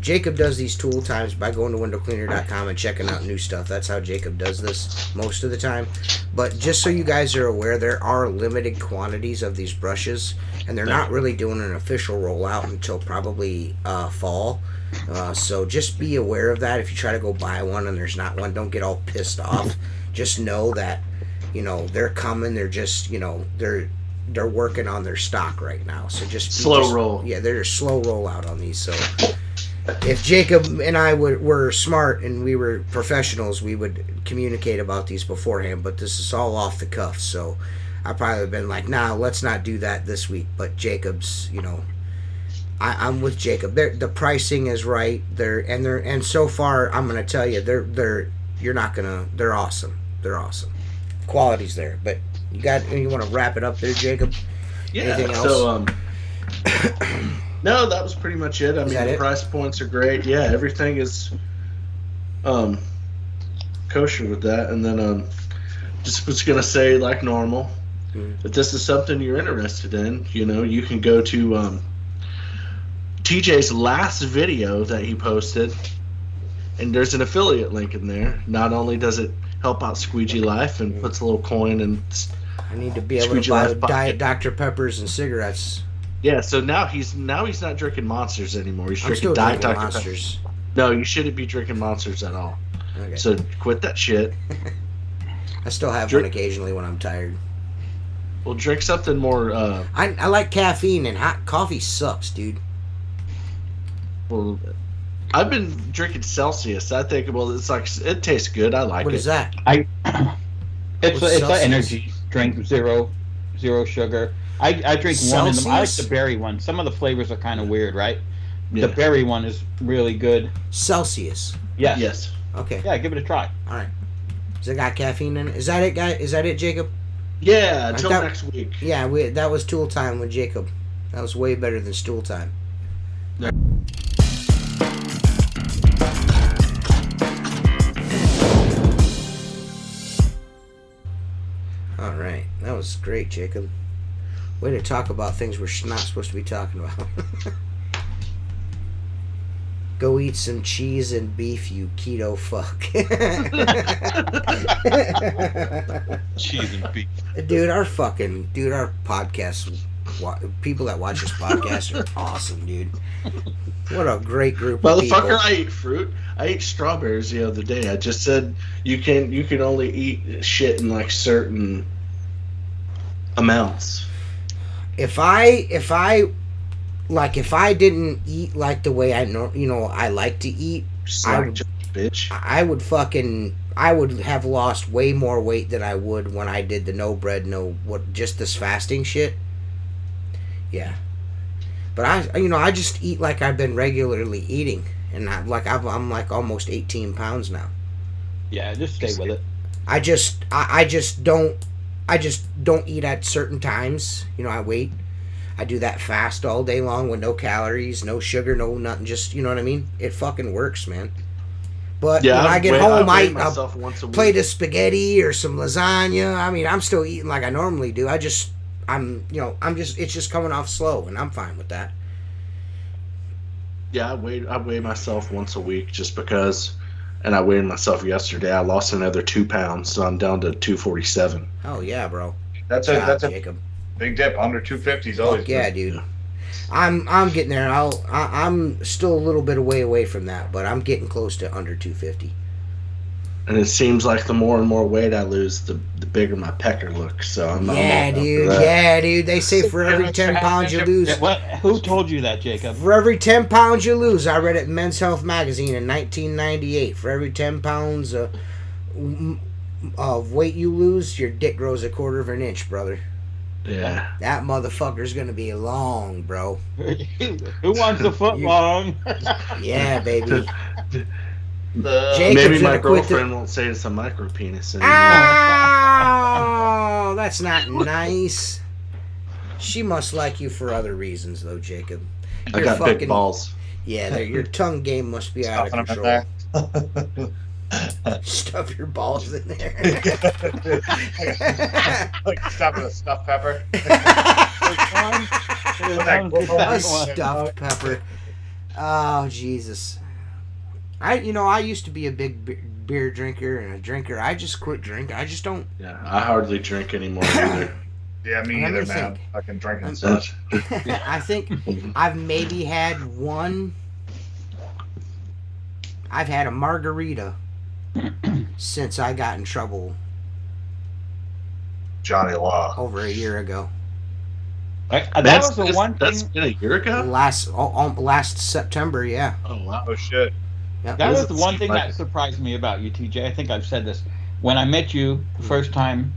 Jacob does these tool times by going to windowcleaner.com and checking out new stuff. That's how Jacob does this most of the time. But just so you guys are aware, there are limited quantities of these brushes, and they're not really doing an official rollout until probably fall. So just be aware of that. If you try to go buy one and there's not one, don't get all pissed off. Just know that, they're coming. They're just, they're working on their stock right now. So just slow roll. Yeah, they're a slow rollout on these. So if Jacob and I were smart and we were professionals, we would communicate about these beforehand. But this is all off the cuff. So I probably have been like, nah, let's not do that this week. But Jacob's, I'm with Jacob. The pricing is right. And so far, I'm gonna tell you, they're awesome. They're awesome. Quality's there. But you want to wrap it up there, Jacob? Yeah. Anything else? So no, that was pretty much it. I mean, the price points are great. Yeah, everything is kosher with that. And then just was gonna say, like normal, if this is something you're interested in, you can go to TJ's last video that he posted, and there's an affiliate link in there. Not only does it help out Squeegee Life and puts a little coin and I need to be able to buy Diet Dr. Peppers and cigarettes. Yeah, so now he's not drinking Monsters anymore. He's drinking Diet Dr. Monsters. Peppers. No, you shouldn't be drinking Monsters at all. Okay. So quit that shit. I still have one occasionally when I'm tired. Well, drink something more. I like caffeine, and hot coffee sucks, dude. Well, I've been drinking Celsius. I think, it's like, it tastes good. I like it. What is that? It's an energy drink, zero sugar. I drink one of them. I like the berry one. Some of the flavors are kind of weird, right? Yeah. The berry one is really good. Celsius. Yes. Yes. Okay. Yeah, give it a try. All right. Does it got caffeine in it? Is that it, guy? Is that it, Jacob? Yeah, until next week. Yeah, that was Tool Time with Jacob. That was way better than Stool Time. Yeah. All right. That was great, Jacob. Way to talk about things we're not supposed to be talking about. Go eat some cheese and beef, you keto fuck. Cheese and beef. Dude, our podcast, people that watch this podcast are awesome, dude. What a great group of people. Motherfucker, I eat fruit. I ate strawberries the other day. I just said you can only eat shit in like certain amounts. If I didn't eat like the way I like to eat, I would have lost way more weight than I would when I did the no bread, just this fasting shit. Yeah. But I just eat like I've been regularly eating, and I'm like almost 18 pounds now. Yeah, just stay with it. I just don't eat at certain times. I wait. I do that fast all day long with no calories, no sugar, no nothing. Just, you know what I mean? It fucking works, man. But when I get home, I eat a plate of spaghetti or some lasagna. I mean, I'm still eating like I normally do. It's just coming off slow, and I'm fine with that. Yeah, I weigh myself once a week just because, and I weighed myself yesterday. I lost another 2 pounds, so I'm down to 247. Oh yeah, bro. That's a Jacob. Big dip. Under 250 is always. Fuck yeah, dude. Yeah. I'm getting there. I'm still a little bit away from that, but I'm getting close to under 250. And it seems like the more and more weight I lose, the bigger my pecker looks. So I'm dude. They say for every 10 pounds you lose. Who told you that, Jacob? For every 10 pounds you lose, I read it in Men's Health magazine in 1998. For every 10 pounds of weight you lose, your dick grows a quarter of an inch, brother. Yeah. That motherfucker's gonna be long, bro. Who wants a foot long? Yeah, baby. Maybe my girlfriend won't say it's a micro penis anymore. Oh, that's not nice. She must like you for other reasons, though, Jacob. I got big balls. Yeah, your tongue game must be out of control. Stuff your balls in there. Like stuffing a stuffed pepper. A stuffed pepper. Oh, Jesus. I used to be a big beer drinker and a drinker. I just quit drinking. I just don't. Yeah, I hardly drink anymore either. Yeah, me either, man. Fucking drinking such. I think I've maybe had one. I've had a margarita since I got in trouble. Johnny Law. Over a year ago. That's been a year ago? Last September, yeah. Oh, wow. Oh, shit. Yep. That was the one thing that surprised me about you, TJ. I think I've said this. When I met you the first time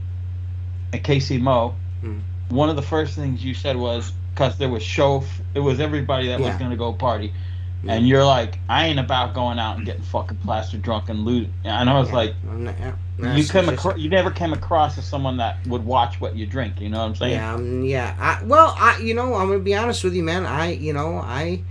at KC Mo, one of the first things you said was, because there was it was everybody that was going to go party. And you're like, I ain't about going out and getting fucking plastered drunk and lose. And I was like, you never came across as someone that would watch what you drink. You know what I'm saying? Yeah. I'm gonna be honest with you, man. I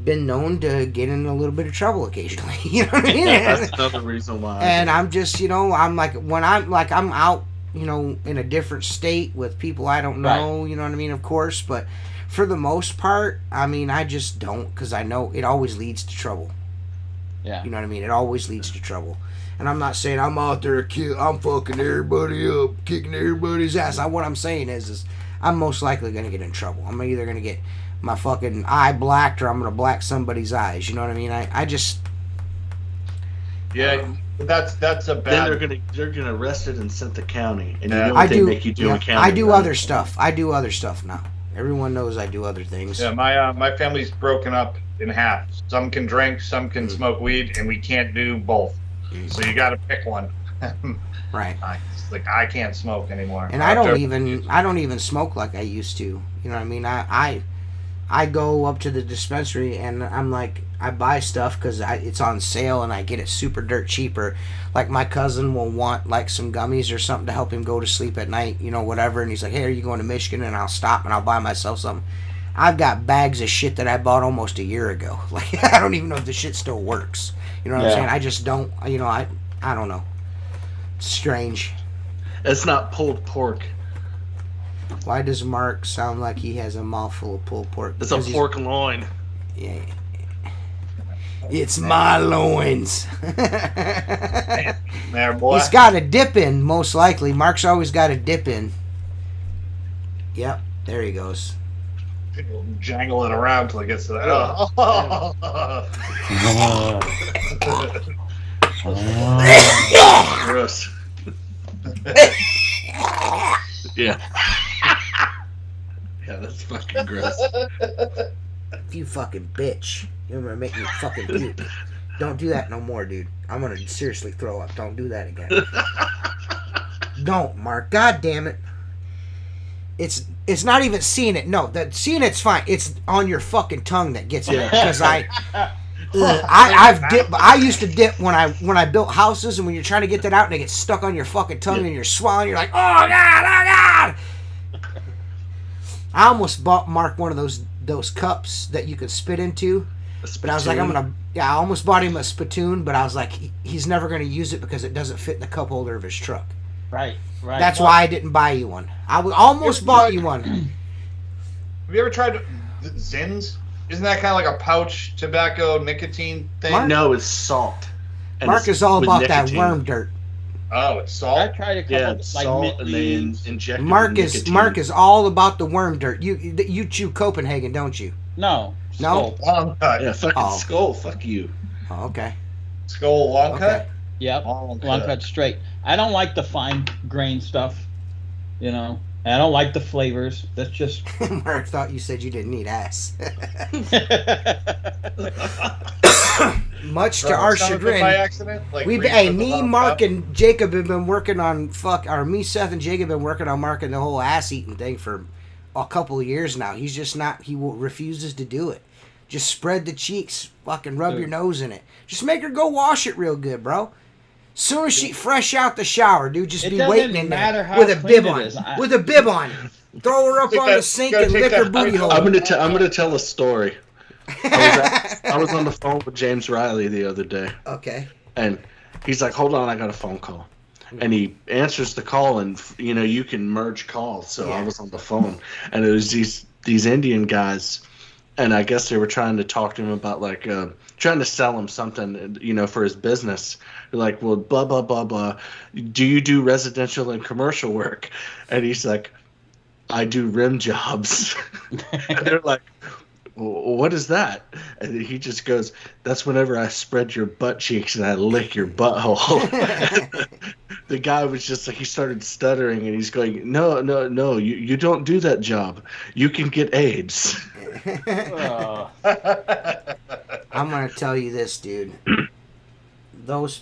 been known to get in a little bit of trouble occasionally. You know what I mean? That's another reason why. And I'm just, I'm like, when I'm out, in a different state with people I don't know. Right. You know what I mean? Of course, but. For the most part, I mean, I just don't, because I know it always leads to trouble. Yeah. You know what I mean? It always leads to trouble. And I'm not saying I'm out there, I'm fucking everybody up, kicking everybody's ass. What I'm saying is I'm most likely going to get in trouble. I'm either going to get my fucking eye blacked or I'm going to black somebody's eyes. You know what I mean? I just... Yeah, that's a bad... Then they're gonna arrest it and sent to county. And you know what they make you do in county. I do other stuff. I do other stuff now. Everyone knows I do other things. Yeah, my family's broken up in half. Some can drink, some can smoke weed, and we can't do both. So you got to pick one. Right. Like I can't smoke anymore. And I don't even smoke like I used to. You know what I mean? I go up to the dispensary and I'm like, I buy stuff because it's on sale and I get it super dirt cheaper. Like my cousin will want like some gummies or something to help him go to sleep at night, whatever. And he's like, hey, are you going to Michigan? And I'll stop and I'll buy myself something. I've got bags of shit that I bought almost a year ago. Like, I don't even know if the shit still works. You know what I'm saying? I just don't, I don't know. It's strange. It's not pulled pork. Why does Mark sound like he has a mouthful of pulled pork? It's a pork loin. Yeah. It's my loins. There, boy. He's got a dip in, most likely. Mark's always got a dip in. Yep, there he goes. People jangle it around till it gets to that. Gross. Yeah. Yeah, that's fucking gross. You fucking bitch. You're gonna make me fucking puke. Don't do that no more, dude. I'm gonna seriously throw up. Don't do that again. Don't, Mark. God damn it. It's not even seeing it. No, that seeing it's fine. It's on your fucking tongue that gets it. Because I've dipped. I used to dip when I built houses, and when you're trying to get that out, and it gets stuck on your fucking tongue, and you're swallowing. You're like, oh god, oh god. I almost bought Mark one of those cups that you could spit into, but I was like, I almost bought him a spittoon, but I was like, he's never gonna use it because it doesn't fit in the cup holder of his truck. Right. That's why I didn't buy you one. I almost bought you one. Have you ever tried Zins? Isn't that kind of like a pouch tobacco nicotine thing? Mark? No, it's salt. And Mark it's is all with about nicotine. that worm dirt. Oh, it's salt? I tried a couple Yeah, it's like salt, mint and they leaves. inject it Mark with is nicotine. all about the worm dirt. You chew Copenhagen, don't you? No. No? Skull. Long cut. Yeah, fucking skull. Fuck you. Oh, okay. Skull long Okay. cut? Yep. Long Long cut. cut straight. I don't like the fine grain stuff. You know. And I don't like the flavors. That's just Mark thought you said you didn't eat ass. Much to our Some of it chagrin. by accident? Like Me, Mark, and Jacob have been working on me, Seth, and Jacob have been working on Mark and the whole ass eating thing for a couple of years now. He's just not. Refuses to do it. Just spread the cheeks, fucking rub your nose in it. Just make her go wash it real good, bro. Soon as she fresh out the shower, dude, just be waiting in there with a bib on. With a bib on. Throw her up on the sink and lick her booty hole. I'm gonna tell a story. I was on the phone with James Riley the other day. Okay. And he's like, "Hold on, I got a phone call." And he answers the call, and you can merge calls. So I was on the phone, and it was these Indian guys, and I guess they were trying to talk to him about trying to sell him something, for his business. They're like, well, blah blah blah blah. Do you do residential and commercial work? And he's like, I do rim jobs. And they're like, well, what is that? And he just goes, that's whenever I spread your butt cheeks and I lick your butthole. The guy was just like, he started stuttering and he's going, no, you don't do that job. You can get AIDS. I'm going to tell you this, dude. Those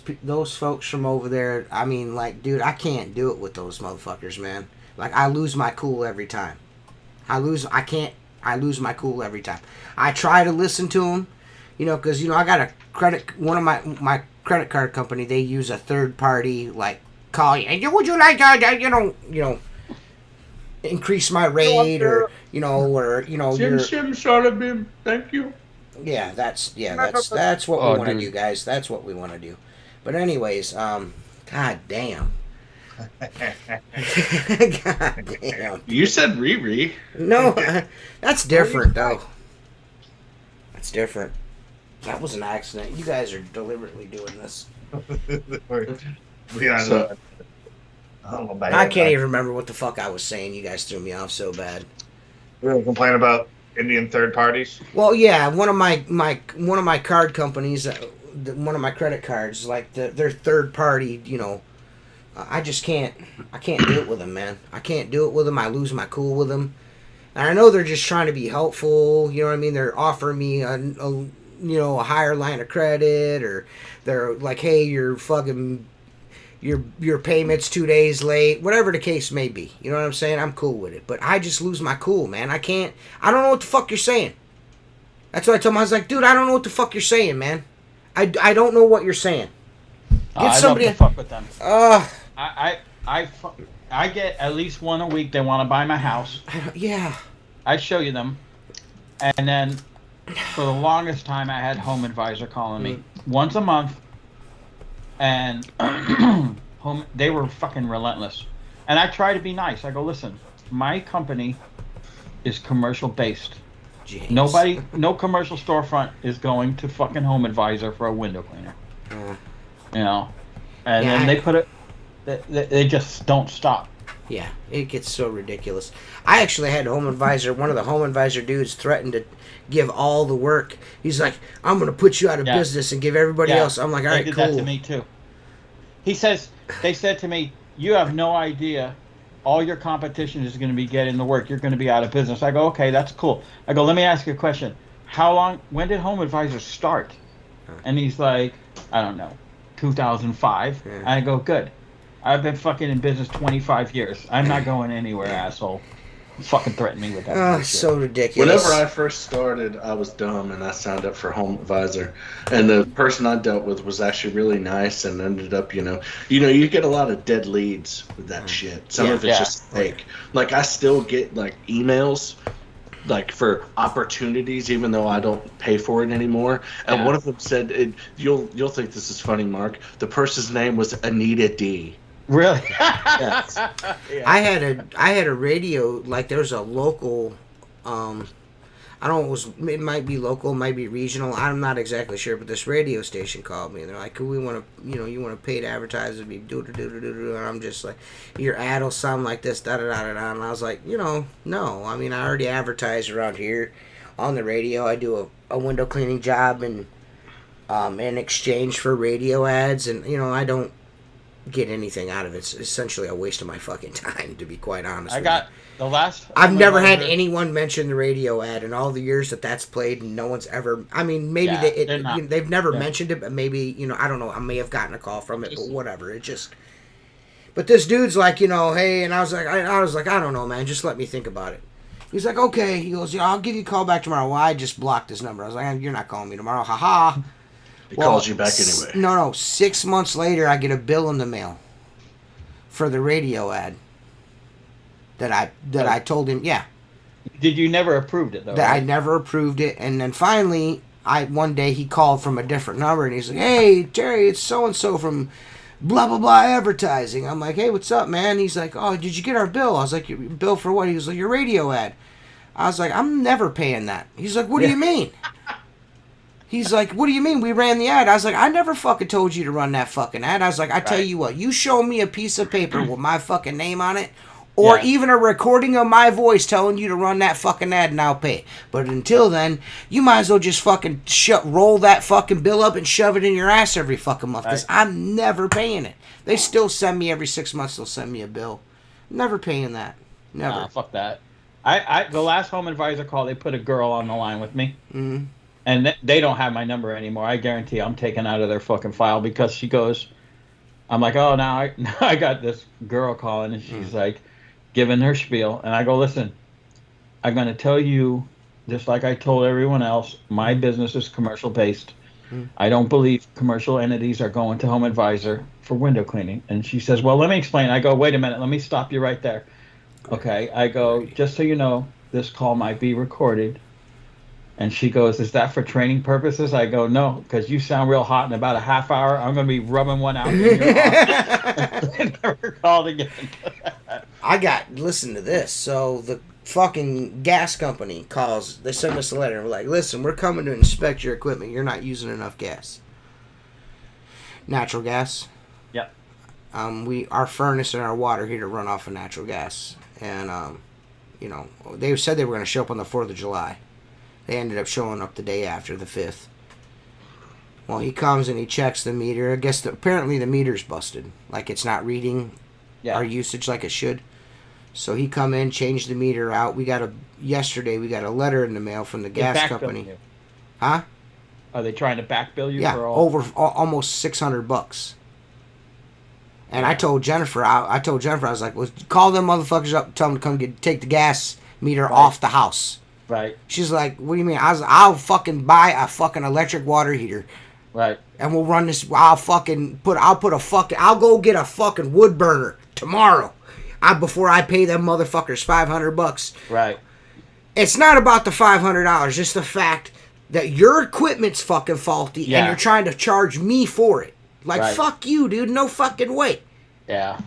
folks from over there, I mean, like, dude, I can't do it with those motherfuckers, man. Like, I lose my cool every time. I lose my cool every time. I try to listen to them, because, I got one of my credit card company, they use a third party, like, call you, and would you like to, increase my rate, or, Sim, sorry, bim, thank you. Yeah, that's what we want to do, guys. That's what we want to do. But anyways, god damn. God damn. You said Riri. No, that's different though. That's different. That was an accident. You guys are deliberately doing this. I can't even remember what the fuck I was saying. You guys threw me off so bad. We were complaining about Indian third parties. Well, yeah, one of my card companies, one of my credit cards, like their third party, I just can't. I can't do it with them, man. I can't do it with them. I lose my cool with them. And I know they're just trying to be helpful. You know what I mean? They're offering me a higher line of credit, or they're like, hey, your payment's 2 days late, whatever the case may be. You know what I'm saying? I'm cool with it. But I just lose my cool, man. I don't know what the fuck you're saying. That's what I told him. I was like, dude, I don't know what the fuck you're saying, man. I don't know what you're saying. Get somebody to fuck with them. I get at least one a week. They want to buy my house. Yeah. I show you them. And then for the longest time, I had Home Advisor calling me once a month. And they were fucking relentless. And I try to be nice. I go, listen, my company is commercial based. James. No commercial storefront is going to fucking Home Advisor for a window cleaner. You know, and then they put it. They just don't stop. Yeah, it gets so ridiculous. I actually had Home Advisor. One of the Home Advisor dudes threatened to give all the work. He's like, "I'm going to put you out of business and give everybody else." I'm like, "All right, cool." cool." They did that to me too. He says they said to me, "You have no idea. All your competition is going to be getting the work. You're going to be out of business." I go, "Okay, that's cool." I go, "Let me ask you a question. When did Home Advisor start?" And he's like, "I don't know, 2005." Yeah. I go, "Good. I've been fucking in business 25 years. I'm not going anywhere, asshole." Fucking threaten me with that. Oh, so ridiculous. Whenever I first started, I was dumb and I signed up for Home Advisor, and the person I dealt with was actually really nice and ended up, you get a lot of dead leads with that shit. Some of it's just fake. Like I still get like emails like for opportunities, even though I don't pay for it anymore. And one of them said, "You'll think this is funny, Mark. The person's name was Anita D." Really? Yes. Yeah. I had a radio, like there's a local, I don't know, it might be local, might be regional, I'm not exactly sure, but this radio station called me and they're like, "We want to, you want to pay to advertise and be do," and I'm just like, "Your ad will sound like this, da da da da," and I was like, no, I mean, I already advertise around here on the radio. I do a window cleaning job and in exchange for radio ads, and I don't get anything out of it. It's essentially a waste of my fucking time, to be quite honest. I've never had anyone mention the radio ad in all the years that's played, and no one's ever. I mean, maybe they've never mentioned it, but maybe I don't know. I may have gotten a call from it, but whatever. It just. But this dude's like, hey, and I was like, I don't know, man. Just let me think about it. He's like, okay. He goes, I'll give you a call back tomorrow. Well, I just blocked his number. I was like, you're not calling me tomorrow, haha. He calls you back anyway. No. 6 months later, I get a bill in the mail for the radio ad that I told him. Yeah. Did you never approved it though? That right? I never approved it, and then finally, one day he called from a different number, and he's like, "Hey, Terry, it's so and so from blah blah blah advertising." I'm like, "Hey, what's up, man?" He's like, "Oh, did you get our bill?" I was like, "Your bill for what?" He was like, "Your radio ad." I was like, "I'm never paying that." He's like, "What do you mean?" He's like, "What do you mean? We ran the ad." I was like, "I never fucking told you to run that fucking ad." I was like, "I tell you what, you show me a piece of paper with my fucking name on it, or even a recording of my voice telling you to run that fucking ad, and I'll pay. But until then, you might as well just fucking roll that fucking bill up and shove it in your ass every fucking month, because I'm never paying it." They still send me every 6 months. They'll send me a bill. Never paying that. Never. Nah, fuck that. The last Home Advisor call, they put a girl on the line with me. Mm-hmm. And they don't have my number anymore. I guarantee I'm taken out of their fucking file, because she goes, I'm like, "Oh, now I got this girl calling," and she's like giving her spiel. And I go, "Listen, I'm going to tell you, just like I told everyone else, my business is commercial based. I don't believe commercial entities are going to Home Advisor for window cleaning." And she says, "Well, let me explain." I go, "Wait a minute, let me stop you right there." Okay, I go, "Just so you know, this call might be recorded." And she goes, "Is that for training purposes?" I go, "No, because you sound real hot. In about a half hour, I'm going to be rubbing one out in your arm." Never called again. Listen to this. So the fucking gas company calls. They send us a letter. And we're like, "Listen, we're coming to inspect your equipment. You're not using enough gas. Natural gas." Yep. Our furnace and our water heater run off of natural gas. And, they said they were going to show up on the 4th of July. They ended up showing up the day after, the 5th. Well, he comes and he checks the meter. I guess apparently the meter's busted. Like, it's not reading our usage like it should. So he come in, changed the meter out. Yesterday we got a letter in the mail from the gas company. You. Huh? Are they trying to back bill you? Yeah, for all? over almost $600. And I told Jennifer, I was like, "Well, call them motherfuckers up and tell them to come take the gas meter off the house." Right. She's like, "What do you mean?" I'll fucking buy a fucking electric water heater. Right. And we'll run this. I'll go get a fucking wood burner tomorrow. Before I pay them motherfuckers $500. Right. It's not about the $500. It's the fact that your equipment's fucking faulty and you're trying to charge me for it. Like, fuck you, dude. No fucking way. Yeah.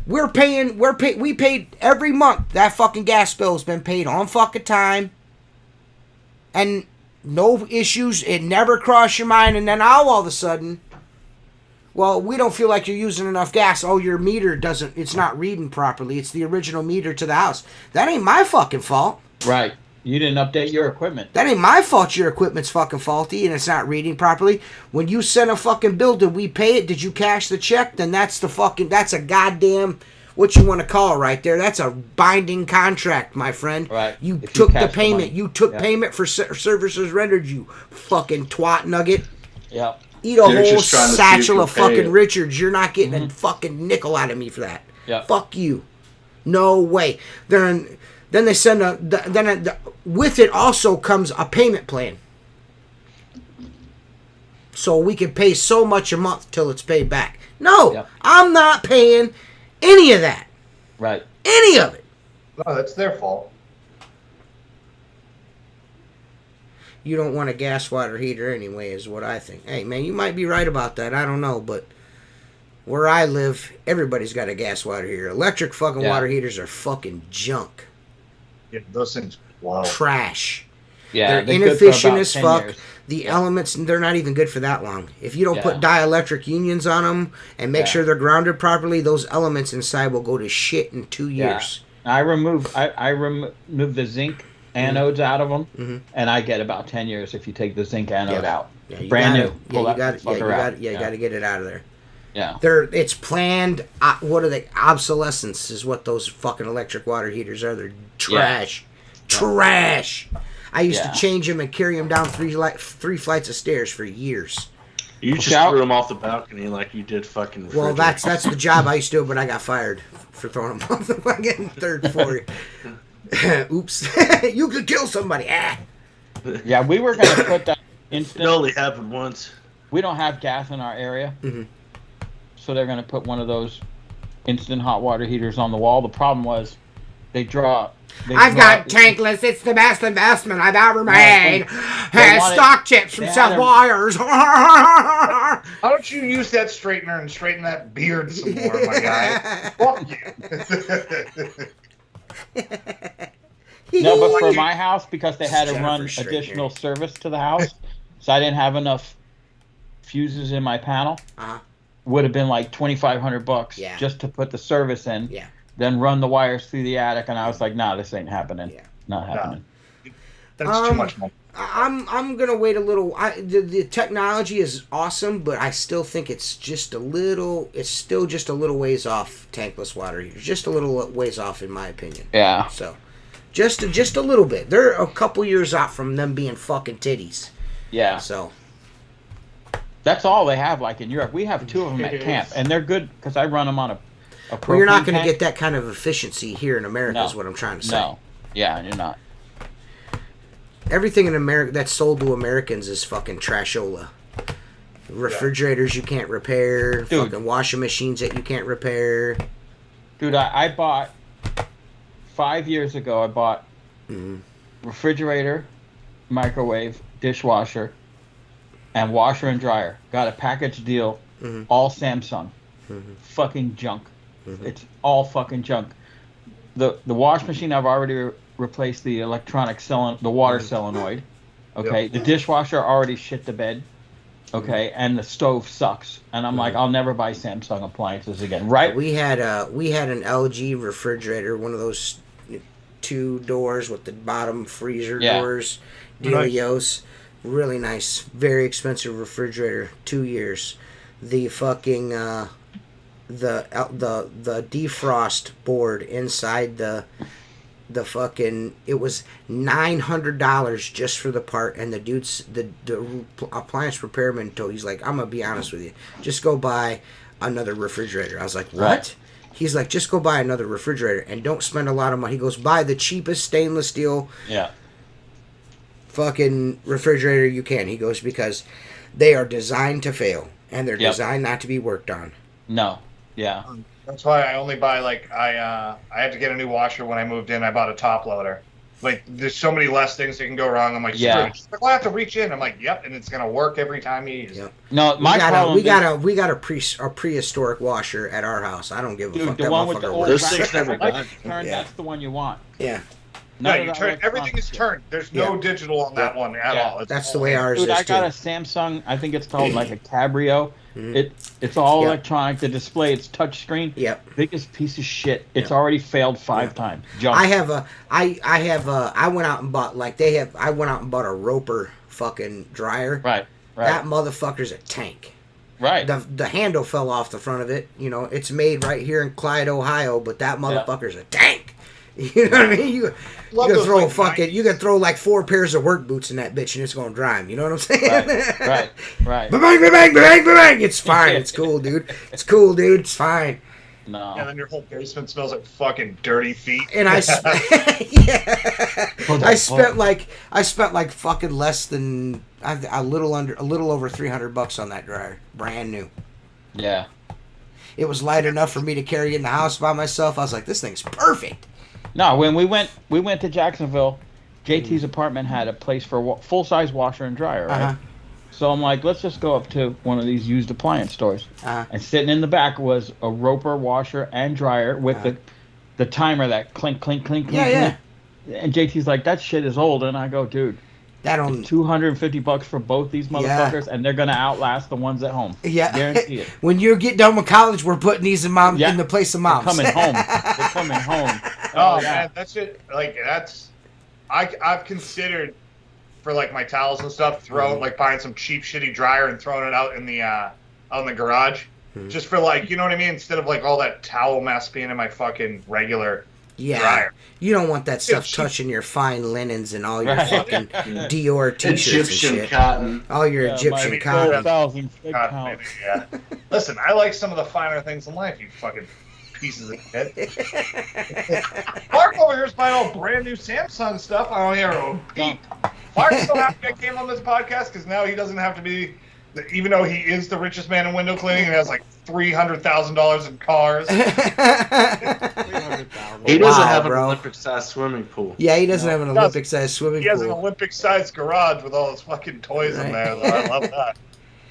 We paid every month. That fucking gas bill's been paid on fucking time. and no issues. It never crossed your mind, and then all of a sudden, well, we don't feel like you're using enough gas. Oh, your meter doesn't. It's not reading properly. It's the original meter to the house. That ain't my fucking fault. Right. You didn't update your equipment. That ain't my fault your equipment's fucking faulty and it's not reading properly. When you send a fucking bill, did we pay it? Did you cash the check? Then that's a goddamn, what you want to call right there. That's a binding contract, my friend. Right. You If took you the cash the payment. money. You took Yeah. payment for services rendered, you fucking twat nugget. Yeah. Eat a They're whole just trying to see satchel who of can pay fucking it. Richards. You're not getting a fucking nickel out of me for that. Yeah. Fuck you. No way. Then they send with it also comes a payment plan. So we can pay so much a month till it's paid back. No, Yep. I'm not paying any of that. Right. Any of it. No, that's their fault. You don't want a gas water heater anyway, is what I think. Hey, man, you might be right about that. I don't know, but where I live, everybody's got a gas water heater. Electric fucking water heaters are fucking junk. Yeah, those things blow. Trash. Yeah. They're good for inefficient about as 10 fuck. years. The elements, they're not even good for that long. If you don't Yeah. put dielectric unions on them and make Yeah. sure they're grounded properly, those elements inside will go to shit in 2 Yeah. years. I remove the zinc anodes out of them, and I get about 10 years if you take the zinc anode out. Yeah, you Brand gotta- new. Yeah, Pull you that got. Yeah, you fucker out. got. Yeah, you got to get it out of there. Yeah. It's planned. What are they? Obsolescence is what those fucking electric water heaters are. They're trash. Trash. I used to change them and carry them down three flights of stairs for years. You just Shout- threw them off the balcony like you did fucking. Well, refrigerator. that's the job I used to do, but I got fired for throwing them off the fucking third floor. Oops. You could kill somebody. Ah. Yeah, we were going to put that It instant. only happened once. We don't have gas in our area, so they're going to put one of those instant hot water heaters on the wall. The problem was they draw. I've got tankless. It's the best investment I've ever made. they wanted- Stock tips from they Seth had a- Wires. Why don't you use that straightener and straighten that beard some more, my guy? Fuck you. No, but for my house, because they had to Jennifer run Straightener. additional service to the house, so I didn't have enough fuses in my panel. Would have been like $2,500 Yeah. just to put the service in. Yeah. Then run the wires through the attic, and I was like, "Nah, this ain't happening. Yeah. Not happening." That's too much money. I'm gonna wait a little. The technology is awesome, but I still think it's just a little. It's still just a little ways off tankless water heaters. Just a little ways off, in my opinion. Yeah. So, just a little bit. They're a couple years out from them being fucking titties. Yeah. So. That's all they have, like in Europe. We have 2 of them at camp, and they're good because I run them on a Well, you're not propane going to tank. get that kind of efficiency here in America. No. Is what I'm trying to say. No. Yeah, you're not. Everything in America that's sold to Americans is fucking trashola. Refrigerators you can't repair. Dude. Fucking washing machines that you can't repair. Dude, I bought 5 years ago. I bought refrigerator, microwave, dishwasher, and washer and dryer. Got a package deal, all Samsung. Fucking junk. It's all fucking junk. The wash machine, I've already replaced the electronic the water solenoid. Okay, the dishwasher already shit the bed. Okay, and the stove sucks. And I'm like, I'll never buy Samsung appliances again. Right? We had an LG refrigerator, one of those 2 doors with the bottom freezer doors. Delios. Really nice, very expensive refrigerator. 2 years. The fucking the defrost board inside the fucking, it was $900 just for the part, and the dude's the appliance repairman told, he's like, I'm gonna be honest with you, just go buy another refrigerator. I was like, what? Right. He's like, just go buy another refrigerator and don't spend a lot of money. He goes, buy the cheapest stainless steel fucking refrigerator you can. He goes, because they are designed to fail and they're designed not to be worked on. No. Yeah. That's why I only buy, like, I had to get a new washer when I moved in. I bought a top loader. Like, there's so many less things that can go wrong. I'm like, I have to reach in. I'm like, yep, and it's gonna work every time you use it. No, we got a prehistoric washer at our house. I don't give a fuck. The that one with the motherfucker old works. Those things never like, died. That's the one you want. Yeah. No, you turn everything is turned. There's no digital on that one at all. That's the way ours is. Dude, I got too. a Samsung. I think it's called like a Cabrio. It's all electronic. The display, it's touchscreen. Yep. Biggest piece of shit. It's already failed 5 times. Jump. I went out and bought I went out and bought a Roper fucking dryer. Right. That motherfucker's a tank. Right. The handle fell off the front of it. You know, it's made right here in Clyde, Ohio, but that motherfucker's a tank. You know what I mean? You can throw you can throw like 4 pairs of work boots in that bitch and it's gonna dry 'em. You know what I'm saying? Right. Bang, bang, bang, bang, bang. It's fine. It's cool, dude. It's cool, dude. It's fine. No. And then your whole basement smells like fucking dirty feet. And I spent like fucking less than a little over $300 on that dryer, brand new. Yeah. It was light enough for me to carry in the house by myself. I was like, this thing's perfect. No, when we went to Jacksonville, JT's apartment had a place for full-size washer and dryer, right? Uh-huh. So I'm like, let's just go up to one of these used appliance stores. Uh-huh. And sitting in the back was a Roper washer and dryer with the timer that clink, clink, clink, clink. Yeah. And JT's like, that shit is old. And I go, dude, $250 for both these motherfuckers, and they're gonna outlast the ones at home. Yeah, guarantee it. When you get done with college, we're putting these in the place of moms. They're coming home. Man, that's it. Like I've considered for like my towels and stuff, buying some cheap shitty dryer and throwing it out in the garage, just for like, you know what I mean, instead of like all that towel mess being in my fucking regular dryer. You don't want that stuff touching your fine linens and all your fucking Dior t-shirts Egyptian and shit. cotton. All your Egyptian cotton. Yeah. Listen, I like some of the finer things in life, you fucking pieces of shit. Mark over here's buying all brand new Samsung stuff. I don't hear a peep. Mark's so happy I came on this podcast because now he doesn't have to be, even though he is the richest man in window cleaning and has like $300,000 in cars. He doesn't have an Olympic-sized swimming pool. Yeah, he doesn't have an Olympic-sized swimming pool. He has an Olympic-sized garage with all his fucking toys in there. Though. I love that.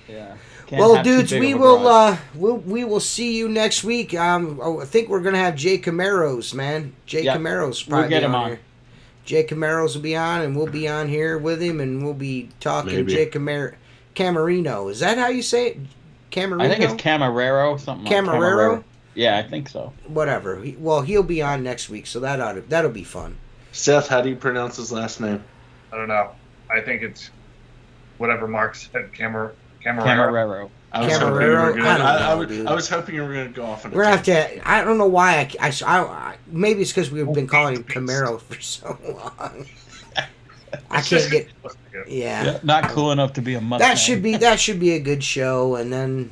Yeah. Well, dudes, we will see you next week. I think we're gonna have Jay Camaros, man. Jay Camaros probably get him on here. Jay Camaros will be on, and we'll be on here with him, and we'll be talking Jay Camarino. Is that how you say it? Camarino? I think it's Camarero, something like Camarero? Yeah, I think so. Whatever. He'll be on next week, so that'll be fun. Seth, how do you pronounce his last name? I don't know. I think it's whatever Mark said, Camarero. I was hoping you were going to go off on a We're going to have to... I don't know why. I maybe it's because we've been calling him Camaro for so long. I can't get... Yeah. Not cool enough to be a Mustang. That should be a good show, and then,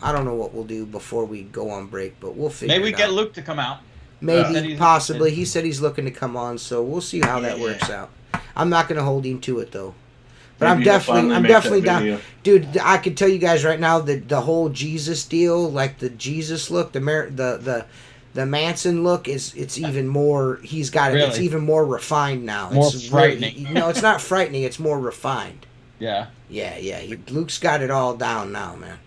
I don't know what we'll do before we go on break, but we'll figure it out. Maybe we get Luke to come out. Maybe, possibly. He said he's looking to come on, so we'll see how that works out. I'm not going to hold him to it, though. But I'm definitely down. Dude, I can tell you guys right now that the whole Jesus deal, like the Jesus look, the Manson look, it's even more. He's got it. Really? It's even more refined now. It's frightening. Really, no, it's not frightening. It's more refined. Yeah. Yeah. Luke's got it all down now, man.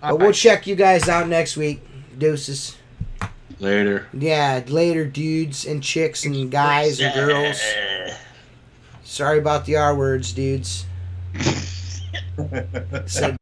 But we'll check you guys out next week. Deuces. Later. Yeah, later, dudes and chicks and guys and girls. Sorry about the R words, dudes. Said